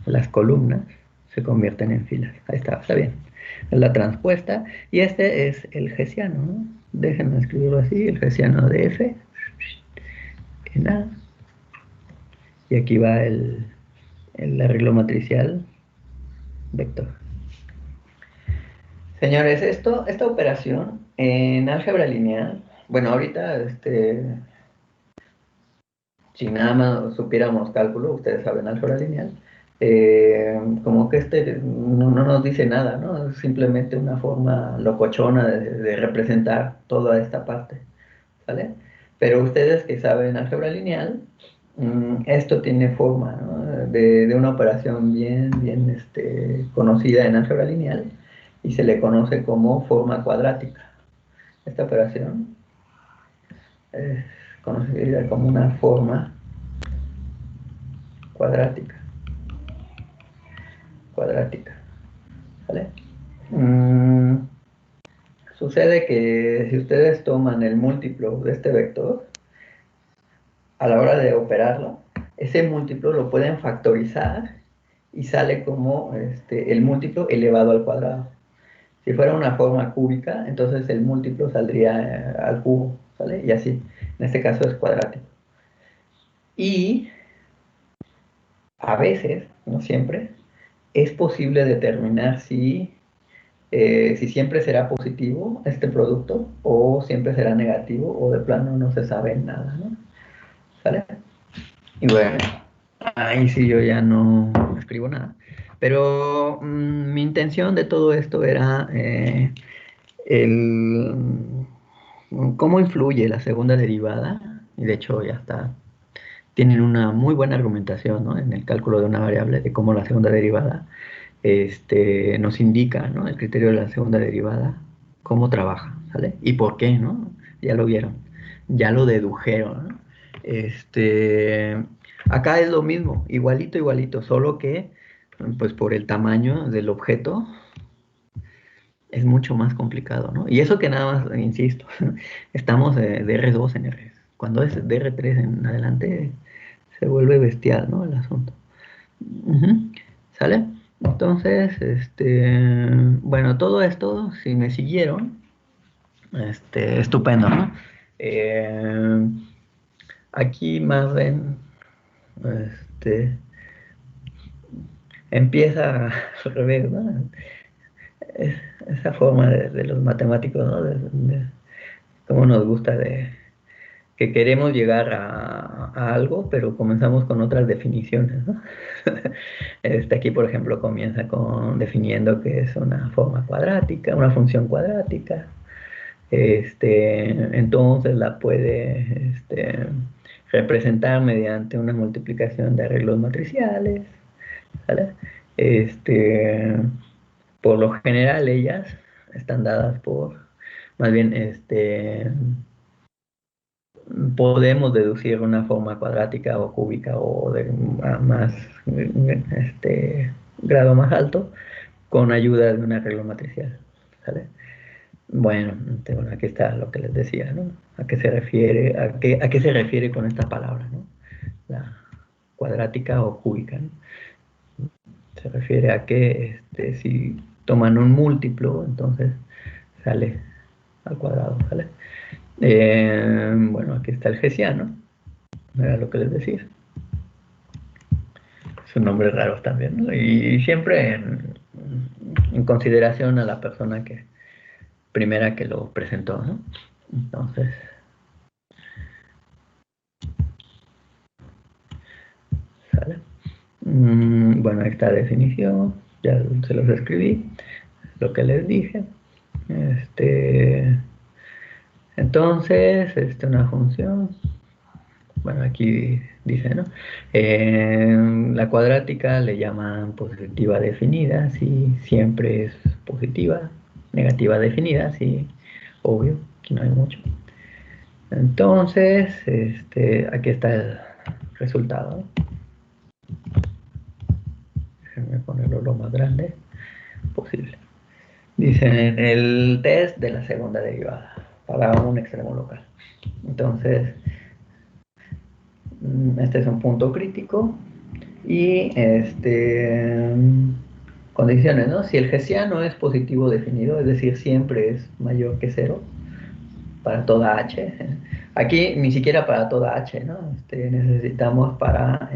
las columnas se convierten en filas. Ahí está bien. Es la transpuesta, y este es el hessiano, ¿no? Déjenme escribirlo así, el hessiano de f en A. Y aquí va el arreglo matricial vector. Señores, esta operación en álgebra lineal, bueno, ahorita, si nada más supiéramos cálculo, ustedes saben álgebra lineal, como que no nos dice nada, ¿no? Es simplemente una forma locochona de representar toda esta parte, ¿vale? Pero ustedes que saben álgebra lineal, esto tiene forma, ¿no? de una operación bien conocida en álgebra lineal, y se le conoce como forma cuadrática. Esta operación es conocida como una forma cuadrática. ¿Vale? Sucede que si ustedes toman el múltiplo de este vector, a la hora de operarlo, ese múltiplo lo pueden factorizar y sale como el múltiplo elevado al cuadrado. Si fuera una forma cúbica, entonces el múltiplo saldría al cubo, ¿sale? Y así, en este caso es cuadrático. Y a veces, no siempre, es posible determinar si siempre será positivo este producto, o siempre será negativo, o de plano no se sabe nada, ¿no? ¿Sale? Y bueno, ahí sí yo ya no escribo nada. Pero mi intención de todo esto era cómo influye la segunda derivada Y de hecho ya está, tienen una muy buena argumentación, ¿no? En el cálculo de una variable de cómo la segunda derivada nos indica, ¿no? El criterio de la segunda derivada, cómo trabaja, ¿sale? Y por qué, ¿no? Ya lo vieron, ya lo dedujeron, ¿no? Acá es lo mismo, igualito, igualito, solo que, pues por el tamaño del objeto, es mucho más complicado, ¿no? Y eso que nada más, insisto, estamos de R2 en R. Cuando es de R3 en adelante, se vuelve bestial, ¿no? El asunto. Ujú. ¿Sale? Entonces, bueno, todo esto, si me siguieron, estupendo, ¿no? Eh, Aquí más bien, este, empieza al revés, ¿no? Esa forma de los matemáticos, ¿no? Cómo nos gusta de que queremos llegar a algo, pero comenzamos con otras definiciones, ¿no? Aquí, por ejemplo, comienza con definiendo que es una forma cuadrática, una función cuadrática. Entonces la puede representar mediante una multiplicación de arreglos matriciales, ¿vale? Este, por lo general ellas están dadas por, más bien, podemos deducir una forma cuadrática o cúbica o de más grado más alto con ayuda de un arreglo matricial, ¿sale? Bueno, bueno, aquí está lo que les decía, ¿no? ¿A qué se refiere, a qué se refiere con esta palabra, ¿no? La cuadrática o cúbica, ¿no? Se refiere a que si toman un múltiplo, entonces sale al cuadrado, ¿sale? Bueno, aquí está el hessiano, era lo que les decía. Son nombres raros también, ¿no? Y siempre en consideración a la persona primera que lo presentó, ¿no? Entonces, ¿sale? Bueno, ahí está la definición, ya se los escribí, lo que les dije. Entonces, una función, bueno, aquí dice, ¿no? La cuadrática le llaman positiva definida, si siempre es positiva, negativa definida, sí, obvio, aquí no hay mucho. Entonces, aquí está el resultado, ¿no? Déjenme ponerlo lo más grande posible. Dicen el test de la segunda derivada para un extremo local. Entonces, este es un punto crítico y condiciones, ¿no? Si el hessiano es positivo definido, es decir, siempre es mayor que 0 para toda h. Aquí ni siquiera para toda h, ¿no? Necesitamos para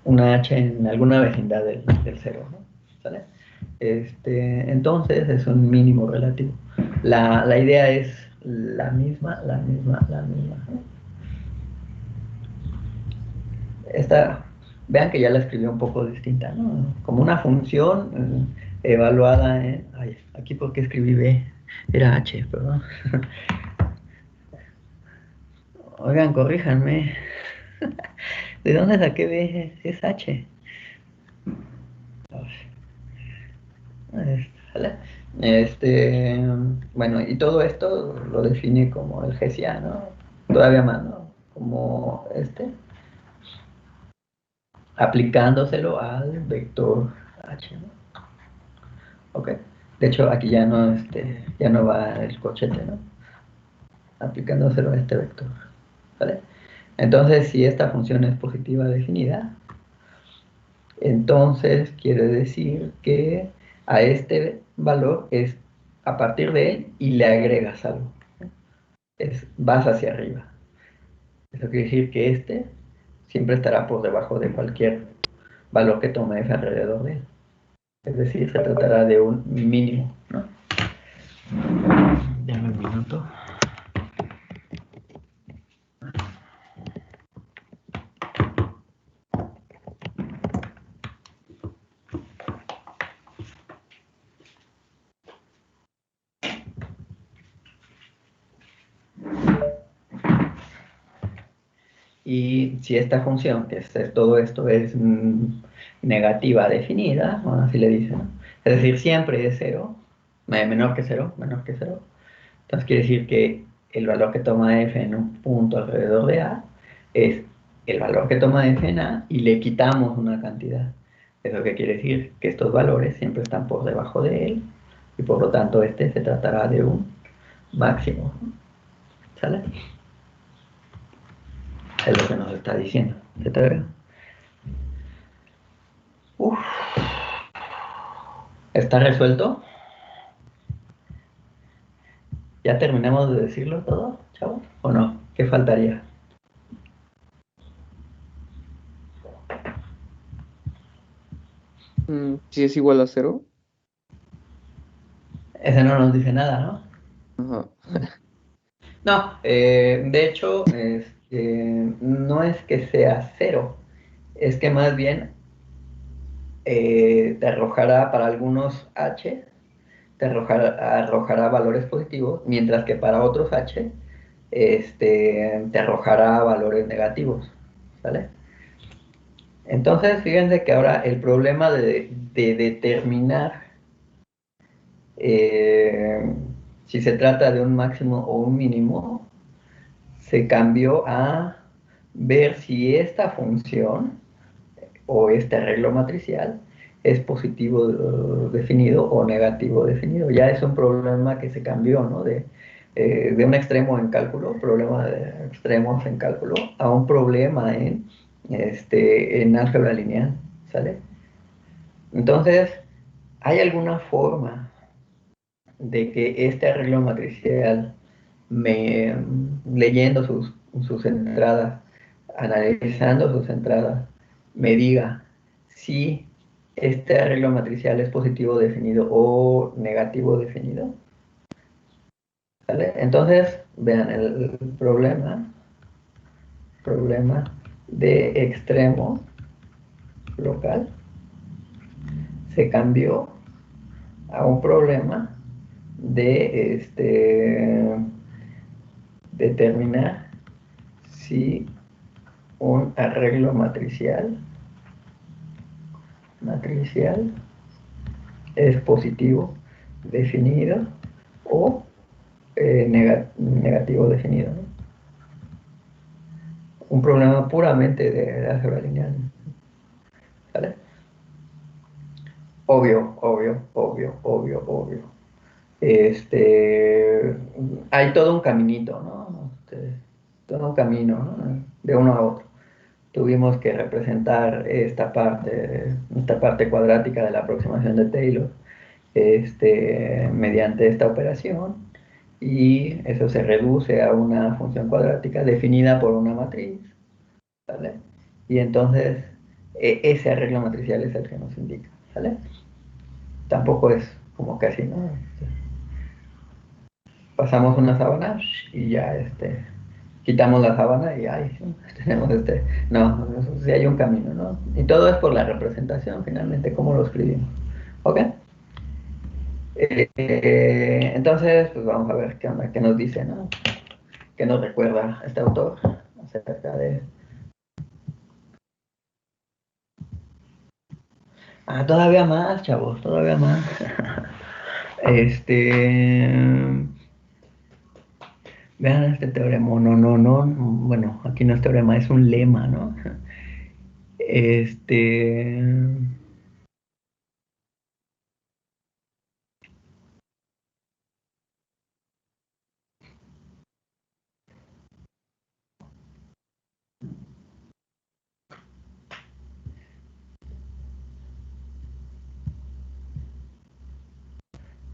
una h en alguna vecindad del 0, ¿no? ¿Sale? Entonces es un mínimo relativo. La idea es la misma, la misma, la misma, ¿no? Vean que ya la escribí un poco distinta, ¿no? Como una función evaluada en... Ay, aquí porque escribí B, era H, perdón. Oigan, corríjanme. ¿De dónde saqué B? Es H. ¿Vale? Bueno, y todo esto lo define como el hessiano, todavía más, ¿no? Como aplicándoselo al vector H, ¿no? Ok. De hecho, aquí ya no va el cochete, ¿no? Aplicándoselo a este vector, ¿vale? Entonces, si esta función es positiva definida, entonces quiere decir que a este valor es a partir de él y le agregas algo. Vas hacia arriba. Eso quiere decir que siempre estará por debajo de cualquier valor que tomes alrededor de él. Es decir, se tratará de un mínimo, ¿no? Dame un minuto. Y si esta función, que es todo esto, es negativa definida, bueno, así le dicen, ¿no? Es decir, siempre es cero, menor que cero, menor que cero. Entonces quiere decir que el valor que toma f en un punto alrededor de A es el valor que toma f en A y le quitamos una cantidad. ¿Eso qué quiere decir? Que estos valores siempre están por debajo de él y por lo tanto este se tratará de un máximo. ¿Sale? Es lo que nos está diciendo. ¿Se te ve? Uf. ¿Está resuelto? ¿Ya terminamos de decirlo todo, chavos? ¿O no? ¿Qué faltaría? Si es igual a 0. Ese no nos dice nada, ¿no? Ajá. No, de hecho, no es que sea cero, es que más bien te arrojará para algunos h, arrojará valores positivos, mientras que para otros h te arrojará valores negativos, ¿vale? Entonces, fíjense que ahora el problema de determinar si se trata de un máximo o un mínimo se cambió a ver si esta función o este arreglo matricial es positivo definido o negativo definido. Ya es un problema que se cambió, ¿no? De un extremo en cálculo, problema de extremos en cálculo, a un problema en álgebra lineal, ¿sale? Entonces, ¿hay alguna forma de que este arreglo matricial, leyendo sus entradas, analizando sus entradas, me diga si este arreglo matricial es positivo definido o negativo definido? ¿Vale? Entonces, vean el problema de extremo local se cambió a un problema de determinar si un arreglo matricial es positivo definido o negativo definido, ¿no? Un problema puramente de álgebra lineal, ¿vale? Obvio. Hay todo un caminito, ¿no? Todo un camino, ¿no? De uno a otro. Tuvimos que representar esta parte cuadrática de la aproximación de Taylor, mediante esta operación, y eso se reduce a una función cuadrática definida por una matriz, ¿vale? Y entonces ese arreglo matricial es el que nos indica, ¿vale? Tampoco es como casi, ¿no? Pasamos una sábana y ya quitamos la sábana y ahí tenemos no, sí hay un camino, ¿no? Y todo es por la representación, finalmente, cómo lo escribimos, ¿ok? Entonces, pues vamos a ver qué onda, qué nos dice, ¿no? ¿Qué nos recuerda este autor acerca de... Todavía más, chavos, todavía más. Vean este teorema, no, bueno, aquí no es teorema, es un lema, ¿no?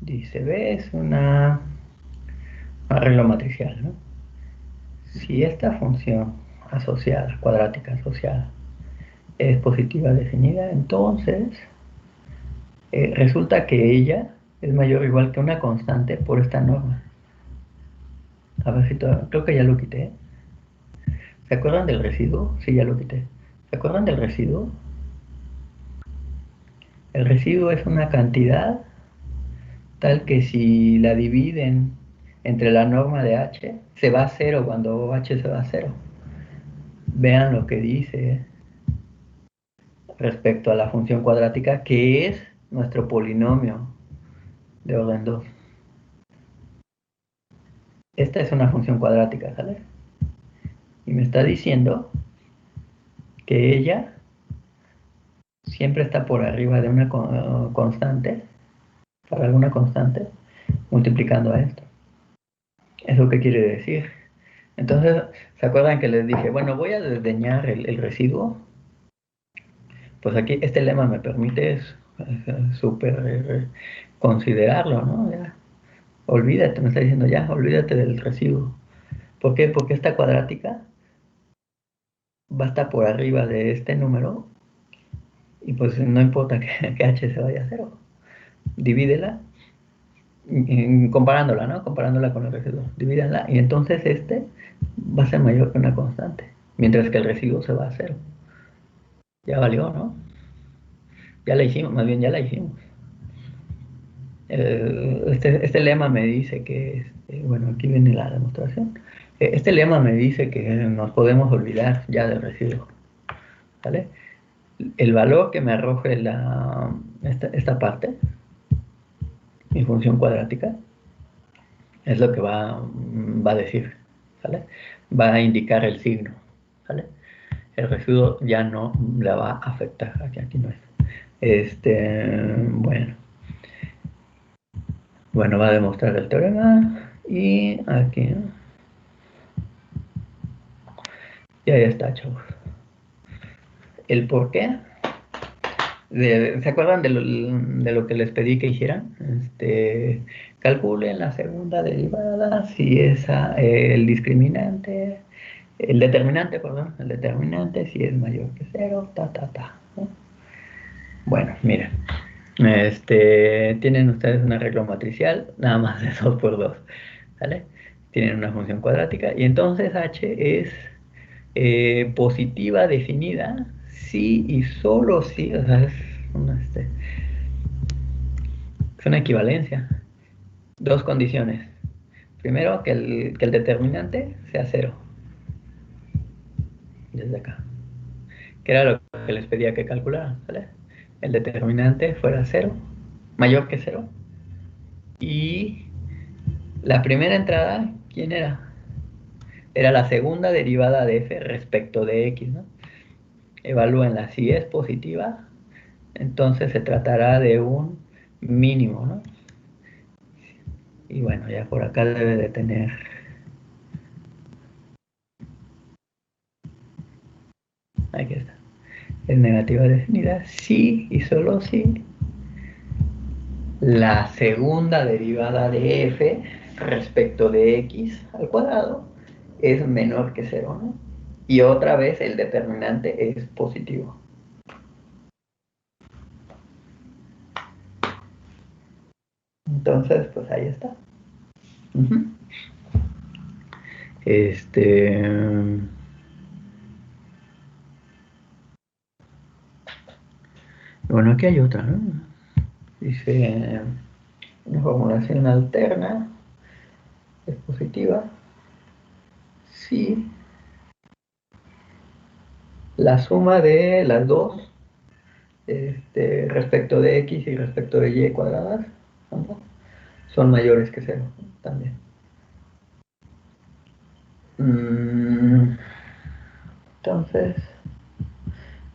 Dice, ¿ves? Un arreglo matricial, ¿no? Si esta función asociada, cuadrática asociada, es positiva definida, entonces resulta que ella es mayor o igual que una constante por esta norma. A ver si creo que ya lo quité. ¿Se acuerdan del residuo? Sí, ya lo quité. ¿Se acuerdan del residuo? El residuo es una cantidad tal que si la dividen entre la norma de h, se va a cero cuando h se va a cero. vean lo que dice respecto a la función cuadrática, que es nuestro polinomio de orden 2. Esta es una función cuadrática, ¿sale? Y me está diciendo que ella siempre está por arriba de una constante, para alguna constante, multiplicando a esto. ¿Eso qué quiere decir? Entonces, ¿se acuerdan que les dije, bueno, voy a desdeñar el residuo? Pues aquí este lema me permite súper considerarlo, ¿no? Ya, olvídate, me está diciendo ya, olvídate del residuo. ¿Por qué? Porque esta cuadrática va a estar por arriba de este número y pues no importa que h se vaya a cero. Divídela, comparándola, ¿no? Comparándola con el residuo. Divídanla y entonces este va a ser mayor que una constante, mientras que el residuo se va a cero. Ya valió, ¿no? Ya la hicimos, más bien ya la hicimos. Este lema me dice que, bueno, aquí viene la demostración. Este lema me dice que nos podemos olvidar ya del residuo, ¿vale? El valor que me arroje esta parte, mi función cuadrática, es lo que va a decir, ¿vale? Va a indicar el signo, ¿vale? El residuo ya no la va a afectar, aquí no es. Bueno, va a demostrar el teorema y aquí, ¿no? Y ahí está, chavos. ¿El por qué? ¿Se acuerdan de lo que les pedí que hicieran? Calculen la segunda derivada, si es el determinante, si es mayor que 0, ¿no? Bueno, miren. Tienen ustedes un arreglo matricial, nada más de 2 por 2, ¿vale? Tienen una función cuadrática y entonces h es positiva definida si y solo si, o sea, es una equivalencia. Dos condiciones. Primero, que el determinante sea 0. Desde acá. Que era lo que les pedía que calcularan, ¿vale? El determinante fuera 0, mayor que 0. Y la primera entrada, ¿quién era? Era la segunda derivada de f respecto de x, ¿no? Evalúenla. Si es positiva, entonces se tratará de un mínimo, ¿no? Y bueno, ya por acá debe de tener. Aquí está. Es negativa definida si y solo si la segunda derivada de f respecto de x al cuadrado es menor que 0, ¿no? Y otra vez el determinante es positivo. Entonces, pues ahí está. Bueno, aquí hay otra, ¿no? Dice, una formulación alterna es positiva si la suma de las dos respecto de x y respecto de y cuadradas son mayores que 0 también. Entonces,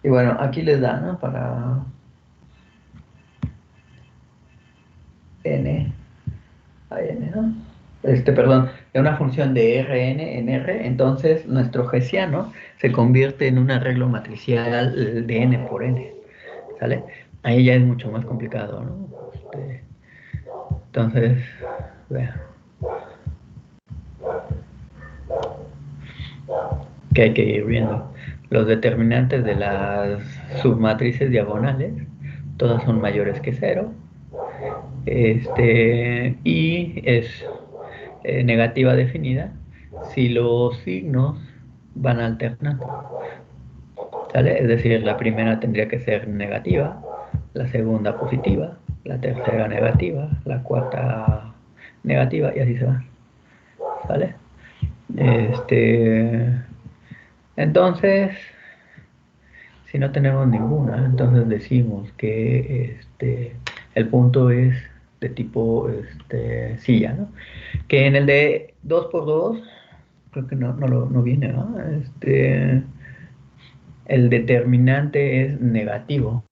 y bueno, aquí les da, ¿no? Para n a n, ¿no? Perdón, de una función de Rn en R, entonces nuestro hessiano se convierte en un arreglo matricial de n por n, ¿sale? Ahí ya es mucho más complicado, ¿no? Entonces, vean. Que hay que ir viendo. Los determinantes de las submatrices diagonales, todas son mayores que 0. Y es negativa definida si los signos van alternando, ¿sale? Es decir, la primera tendría que ser negativa, la segunda positiva, la tercera negativa, la cuarta negativa y así se va, ¿vale? Entonces, si no tenemos ninguna, entonces decimos que el punto es de tipo silla, ¿no? Que en el de 2 por 2 creo que no viene, ¿no? El determinante es negativo.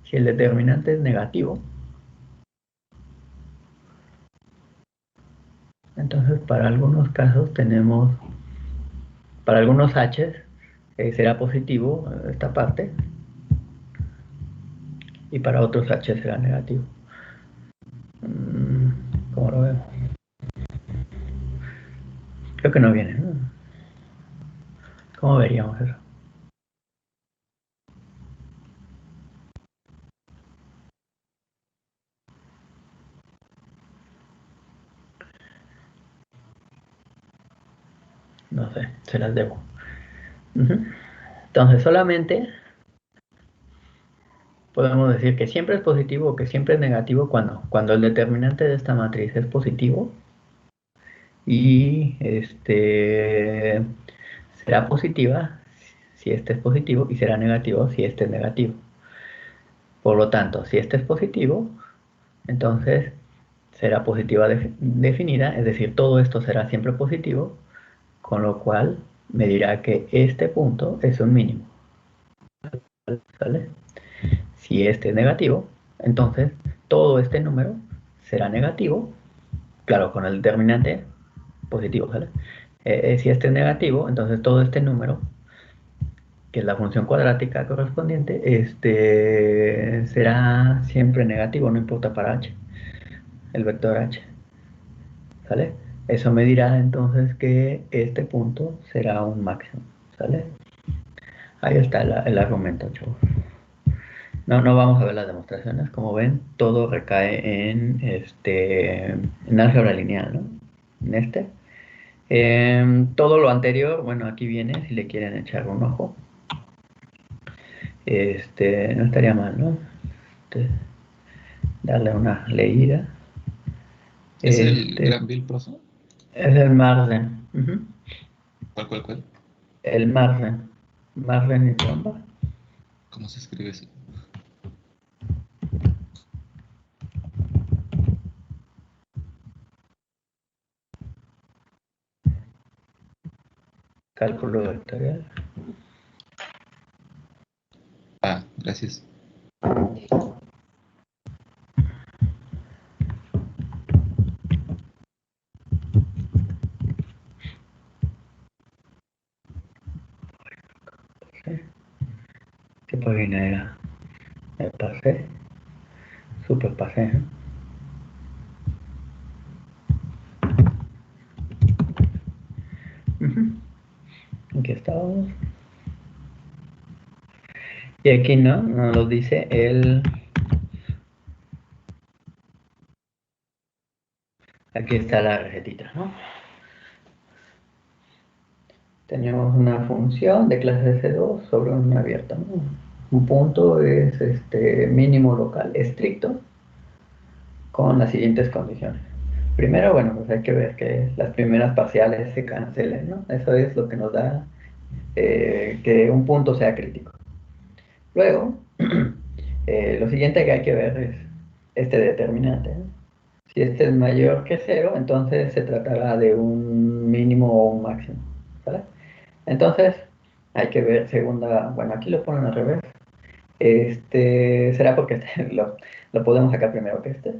Si el determinante es negativo, entonces para algunos casos tenemos, para algunos h será positivo esta parte, y para otros h será negativo. ¿Cómo lo vemos? Creo que no viene, ¿no? ¿Cómo veríamos eso? No sé, se las debo. Entonces solamente podemos decir que siempre es positivo o que siempre es negativo cuando el determinante de esta matriz es positivo y será positiva si este es positivo y será negativo si este es negativo. Por lo tanto, si este es positivo, entonces será positiva definida, es decir, todo esto será siempre positivo, con lo cual me dirá que este punto es un mínimo. ¿Sale? Si este es negativo, entonces todo este número será negativo, claro, con el determinante positivo, ¿sale? Si este es negativo, entonces todo este número, que es la función cuadrática correspondiente, será siempre negativo, no importa para h, el vector h, ¿sale? Eso me dirá entonces que este punto será un máximo, ¿sale? Ahí está el argumento, chavos. No vamos a ver las demostraciones. Como ven, todo recae en álgebra lineal, ¿no? Todo lo anterior, bueno, aquí viene, si le quieren echar un ojo. No estaría mal, ¿no? Darle una leída. ¿Es el Granville, profe? Es el Marden. ¿Cuál? El Marden. Marden y Tromba. ¿Cómo se escribe eso? Cálculo vectorial. Ah, gracias. ¿Qué página era? Me pasé. Super pasé. Aquí estábamos. Y aquí no lo dice aquí está la recetita, ¿no? Tenemos una función de clase C2 sobre una abierta, ¿no? Un punto es mínimo local estricto con las siguientes condiciones. Primero, bueno, pues hay que ver que las primeras parciales se cancelen, ¿no? Eso es lo que nos da que un punto sea crítico. Luego, lo siguiente que hay que ver es este determinante, ¿no? Si este es mayor que 0, entonces se tratará de un mínimo o un máximo, ¿vale? Entonces, hay que ver segunda, bueno, aquí lo ponen al revés. Será porque lo podemos sacar primero que este.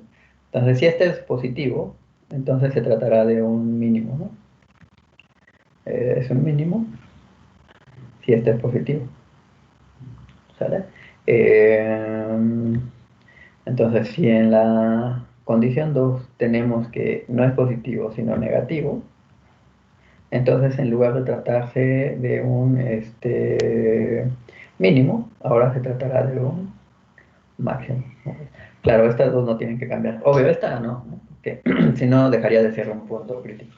Entonces, si este es positivo, entonces se tratará de un mínimo, ¿no? Es un mínimo si este es positivo, ¿sale? Entonces, si en la condición 2 tenemos que no es positivo, sino negativo, entonces en lugar de tratarse de un mínimo, ahora se tratará de un máximo. Claro, estas dos no tienen que cambiar. Obvio, esta no, porque si no dejaría de ser un punto crítico.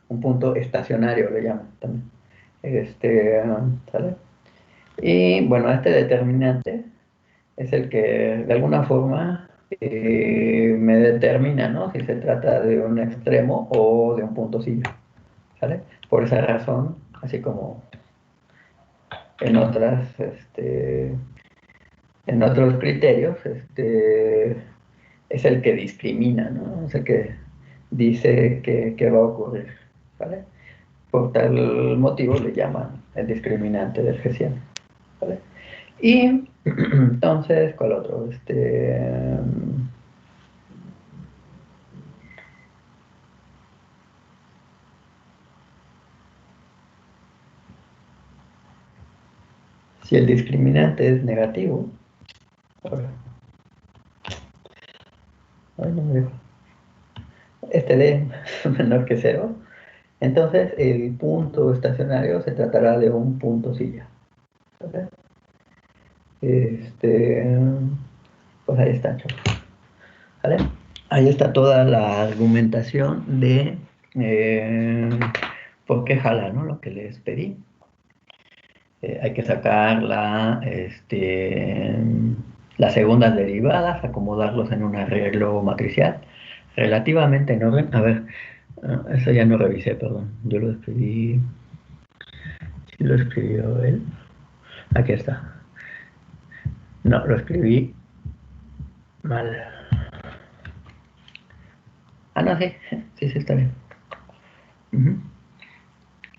Un punto estacionario le llaman también. ¿Sale? Y bueno, este determinante es el que de alguna forma me determina, ¿no? Si se trata de un extremo o de un punto silla. ¿Sale? Por esa razón, así como en otras, en otros criterios, es el que discrimina, ¿no? Es el que dice que va a ocurrir, ¿vale? Por tal motivo le llaman el discriminante del Hessiano, ¿vale? Y entonces, ¿cuál otro? Si el discriminante es negativo, ahora, ay, no me dejo. D menor que 0, entonces el punto estacionario se tratará de un punto silla, ¿vale? Pues ahí está, chavos, ¿vale? Ahí está toda la argumentación de por qué jala, ¿no? Lo que les pedí. Hay que sacar las segundas derivadas, acomodarlos en un arreglo matricial relativamente en orden. A ver, eso ya no revisé, perdón. Yo lo escribí. ¿Sí lo escribió él? Aquí está. No, lo escribí mal. Ah, no, sí. Sí, sí, está bien.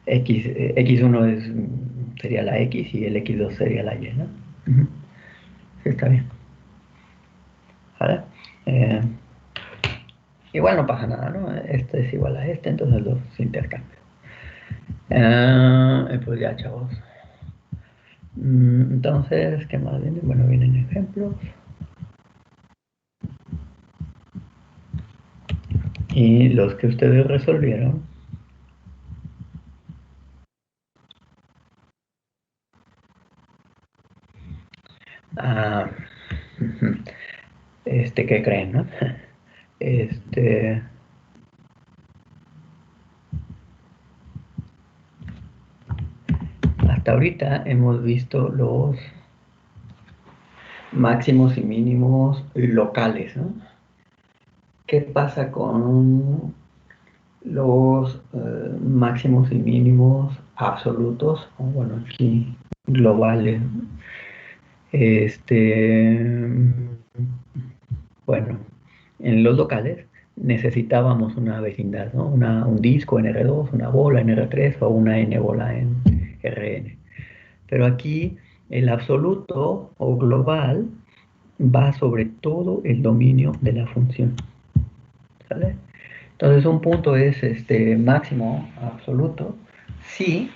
X1 sería la X y el X2 sería la Y, ¿no? Sí, está bien. ¿Vale? Igual no pasa nada, ¿no? Este es igual a este, entonces los intercambian. Pues ya, chavos. Entonces, ¿qué más viene? Bueno, vienen ejemplos. Y los que ustedes resolvieron. Ah, ¿qué creen, no? Hasta ahorita hemos visto los máximos y mínimos locales, ¿no? ¿Qué pasa con los máximos y mínimos absolutos? O bueno, aquí globales, ¿no? Bueno, en los locales necesitábamos una vecindad, ¿no? Un disco en R2, una bola en R3 o una N bola en Rn. Pero aquí el absoluto o global va sobre todo el dominio de la función, ¿sale? Entonces un punto es máximo absoluto si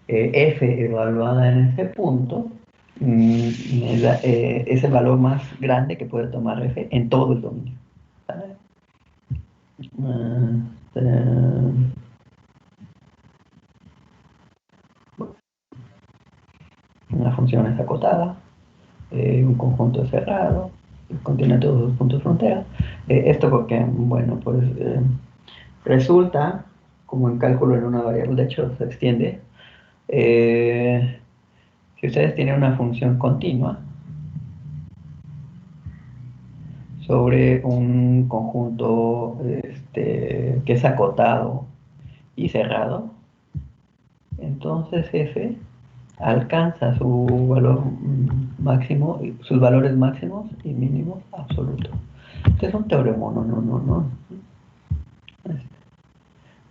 f evaluada en este punto es el valor más grande que puede tomar f en todo el dominio, ¿sale? Una función es acotada, un conjunto es cerrado, contiene todos los puntos frontera. Esto porque, bueno, pues resulta, como en cálculo en una variable, de hecho se extiende, si ustedes tienen una función continua sobre un conjunto que es acotado y cerrado, entonces f alcanza su valor máximo, sus valores máximos y mínimos absolutos. Este es un teorema, no.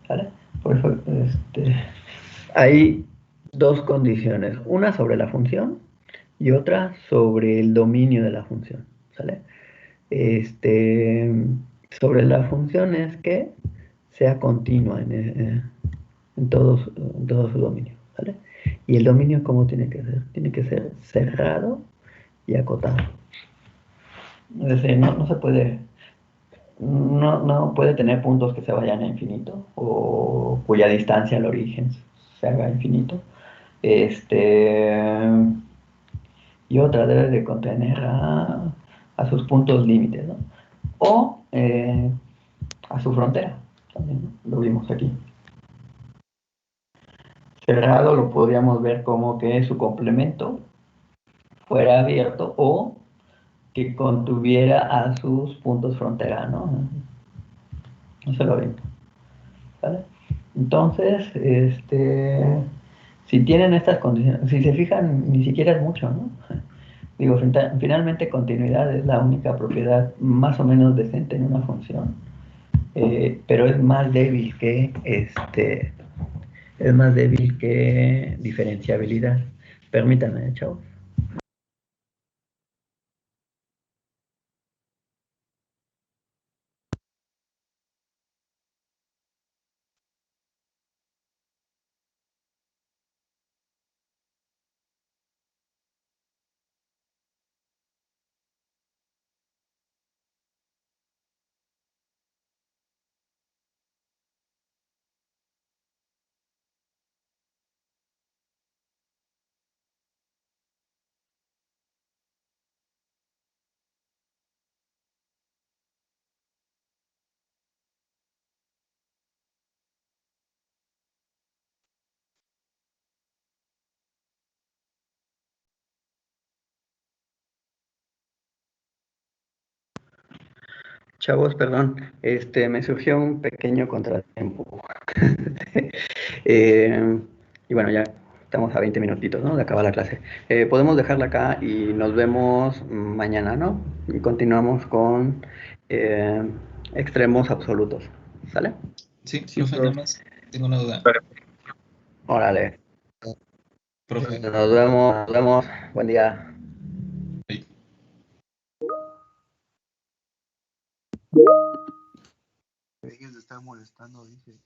¿Vale? Por eso hay dos condiciones, una sobre la función y otra sobre el dominio de la función, ¿sale? Sobre la función es que sea continua en todo su dominio, ¿vale? Y el dominio, ¿cómo tiene que ser? Tiene que ser cerrado y acotado. Es decir, no se puede, no puede tener puntos que se vayan a infinito o cuya distancia al origen se haga infinito. Y otra debe de contener a sus puntos límites, ¿no? O a su frontera, también, ¿no? Lo vimos aquí. Cerrado lo podríamos ver como que su complemento fuera abierto o que contuviera a sus puntos frontera, ¿no? No se lo ven, ¿vale? Entonces, si tienen estas condiciones, si se fijan, ni siquiera es mucho, ¿no? Digo, finalmente continuidad es la única propiedad más o menos decente en una función, pero es más débil que diferenciabilidad. Permítanme, chavos. Chavos, perdón, me surgió un pequeño contratiempo. Eh, y bueno, ya estamos a 20 minutitos, ¿no? De acabar la clase. Podemos dejarla acá y nos vemos mañana, ¿no? Y continuamos con eh, extremos absolutos. ¿Sale? Sí, profe, nada más tengo una duda. Órale. Profe, Nos vemos, nos vemos. Buen día. ahí. Dejes de estar molestando, dice.